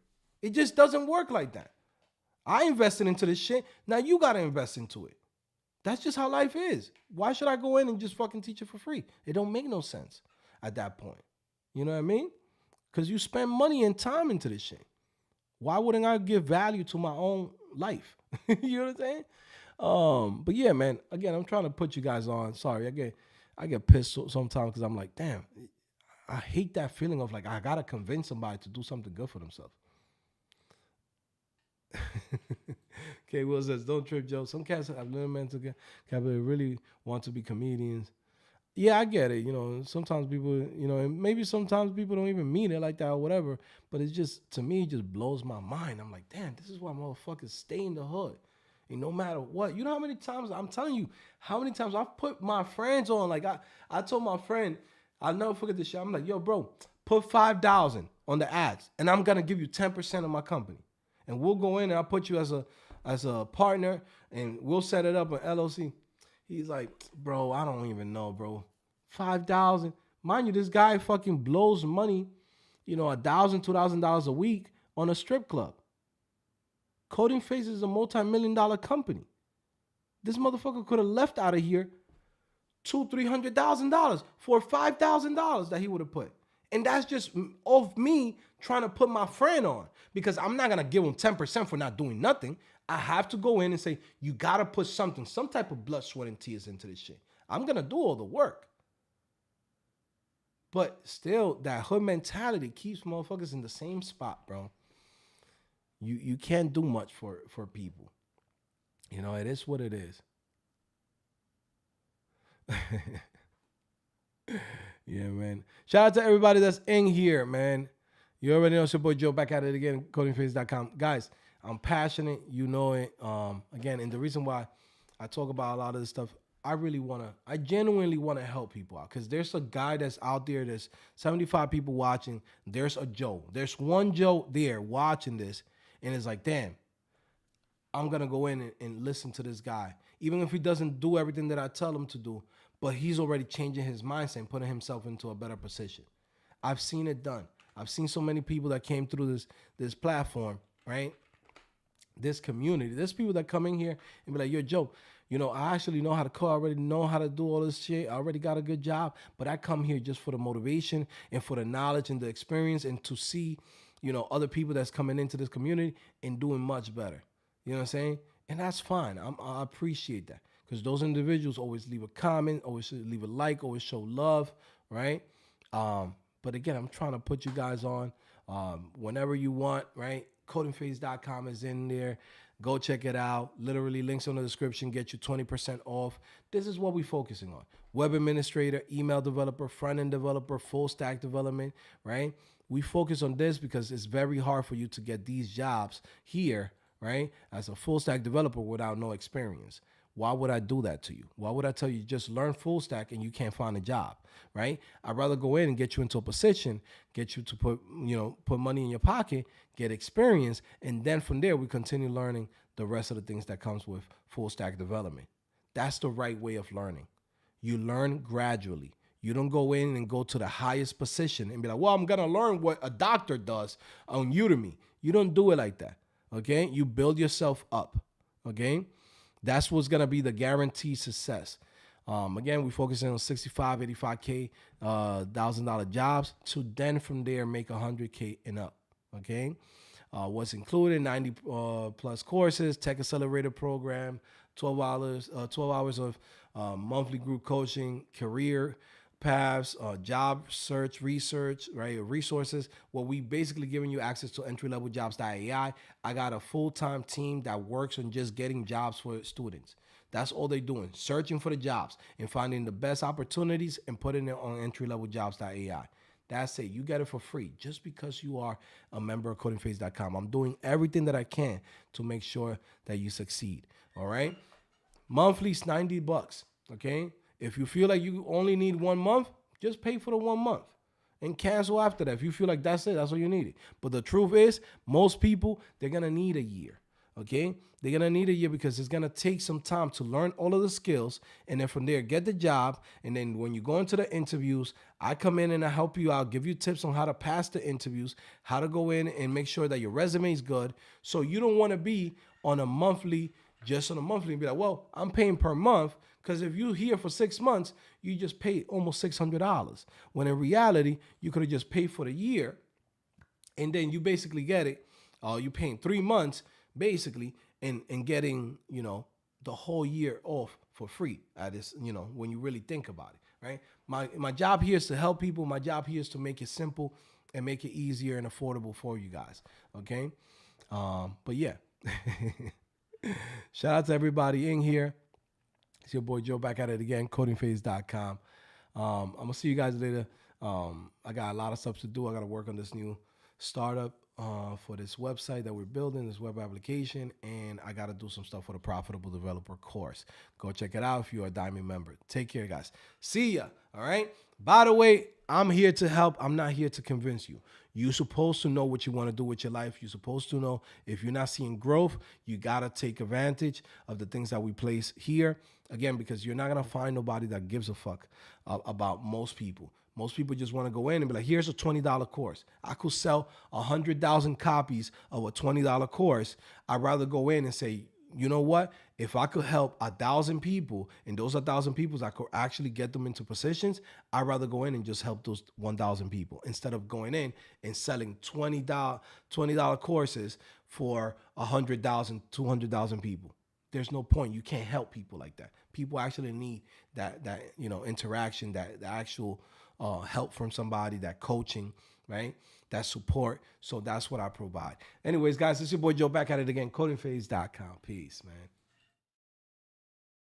It just doesn't work like that. I invested into this shit. Now you got to invest into it. That's just how life is. Why should I go in and just fucking teach it for free? It don't make no sense at that point. You know what I mean? Because you spend money and time into this shit. Why wouldn't I give value to my own life? You know what I'm saying? But yeah, man, again, I'm trying to put you guys on. Sorry, I get pissed sometimes because I'm like, damn, I hate that feeling of like, I got to convince somebody to do something good for themselves. Okay, Will says, don't trip, Joe. Some cats have little mental capability, really want to be comedians. Yeah, I get it. You know, sometimes people, you know, and maybe sometimes people don't even mean it like that or whatever. But it's just, to me, it just blows my mind. I'm like, damn, this is why motherfuckers stay in the hood. And no matter what, you know how many times, I'm telling you, how many times I've put my friends on. Like, I told my friend, I'll never forget this shit. I'm like, yo, bro, put 5,000 on the ads, and I'm going to give you 10% of my company. And we'll go in and I'll put you as a partner, and we'll set it up an LLC. He's like, bro, I don't even know, bro. 5,000. Mind you, this guy fucking blows money, you know, $1,000, $2,000 a week on a strip club. Coding Phase is a multi-million-dollar company. This motherfucker could have left out of here $200,000-$300,000 for $5,000 that he would have put. And that's just off me trying to put my friend on, because I'm not going to give him 10% for not doing nothing. I have to go in and say, you got to put something, some type of blood, sweat, and tears into this shit. I'm going to do all the work. But still, that hood mentality keeps motherfuckers in the same spot, bro. You can't do much for people. You know, it is what it is. Yeah, man. Shout out to everybody that's in here, man. You already know it's your boy Joe, back at it again, codingphase.com. Guys, I'm passionate. You know it. Again, and the reason why I talk about a lot of this stuff, I genuinely want to help people out, because there's a guy that's out there, there's 75 people watching. There's a Joe. There's one Joe there watching this, and it's like, damn, I'm going to go in and listen to this guy. Even if he doesn't do everything that I tell him to do, but he's already changing his mindset and putting himself into a better position. I've seen it done. I've seen so many people that came through this platform, right? This community. There's people that come in here and be like, yo, Joe, you know, I actually know how to code. I already know how to do all this shit. I already got a good job. But I come here just for the motivation and for the knowledge and the experience, and to see, you know, other people that's coming into this community and doing much better. You know what I'm saying? And that's fine. I appreciate that, because those individuals always leave a comment, always leave a like, always show love, right? But again, I'm trying to put you guys on whenever you want, right? Codingphase.com is in there. Go check it out. Literally, links in the description get you 20% off. This is what we're focusing on. Web administrator, email developer, front-end developer, full stack development, right? We focus on this because it's very hard for you to get these jobs here, right, as a full stack developer without no experience. Why would I do that to you? Why would I tell you just learn full stack and you can't find a job, right? I'd rather go in and get you into a position, get you to put money in your pocket, get experience, and then from there we continue learning the rest of the things that comes with full stack development. That's the right way of learning. You learn gradually. You don't go in and go to the highest position and be like, well, I'm going to learn what a doctor does on Udemy. You don't do it like that. Okay, you build yourself up. Okay, that's what's gonna be the guaranteed success. Again, we focus on 65, 85K, $1,000 jobs to then from there make 100K and up. Okay, what's included: 90 plus courses, tech accelerator program, 12 hours of monthly group coaching, career paths, job search, research, right? Resources. Well, we basically giving you access to entry level jobs.ai. I got a full time team that works on just getting jobs for students. That's all they're doing, searching for the jobs and finding the best opportunities and putting it on entry level jobs.ai. That's it. You get it for free just because you are a member of codingphase.com. I'm doing everything that I can to make sure that you succeed. All right. Monthly is $90. Okay. If you feel like you only need 1 month, just pay for the 1 month and cancel after that. If you feel like that's it, that's all you needed. But the truth is, most people, they're going to need a year. Okay. They're going to need a year because it's going to take some time to learn all of the skills. And then from there, get the job. And then when you go into the interviews, I come in and I help you out, give you tips on how to pass the interviews, how to go in and make sure that your resume is good. So you don't want to be on a monthly, just on a monthly and be like, well, I'm paying per month. Because if you're here for 6 months, you just pay almost $600. When in reality, you could have just paid for the year. And then you basically get it. You're paying 3 months basically and getting, the whole year off for free. When you really think about it, right? My job here is to help people. My job here is to make it simple and make it easier and affordable for you guys. Okay. But yeah, shout out to everybody in here. It's your boy Joe back at it again, codingphase.com. I'm going to see you guys later. I got a lot of stuff to do. I got to work on this new startup for this website that we're building, this web application, and I got to do some stuff for the Profitable Developer course. Go check it out if you're a Diamond member. Take care, guys. See ya. All right. By the way, I'm here to help. I'm not here to convince you. You're supposed to know what you want to do with your life. You're supposed to know if you're not seeing growth, you got to take advantage of the things that we place here. Again, because you're not going to find nobody that gives a fuck about most people. Most people just want to go in and be like, here's a $20 course. I could sell 100,000 copies of a $20 course. I'd rather go in and say, you know what? If I could help 1,000 people and those 1,000 people, I could actually get them into positions, I'd rather go in and just help those 1,000 people instead of going in and selling $20 courses for 100,000, 200,000 people. There's no point. You can't help people like that. People actually need that interaction, that the actual help from somebody, that coaching, right? That support. So that's what I provide. Anyways, guys, this is your boy Joe back at it again, codingphase.com. Peace, man.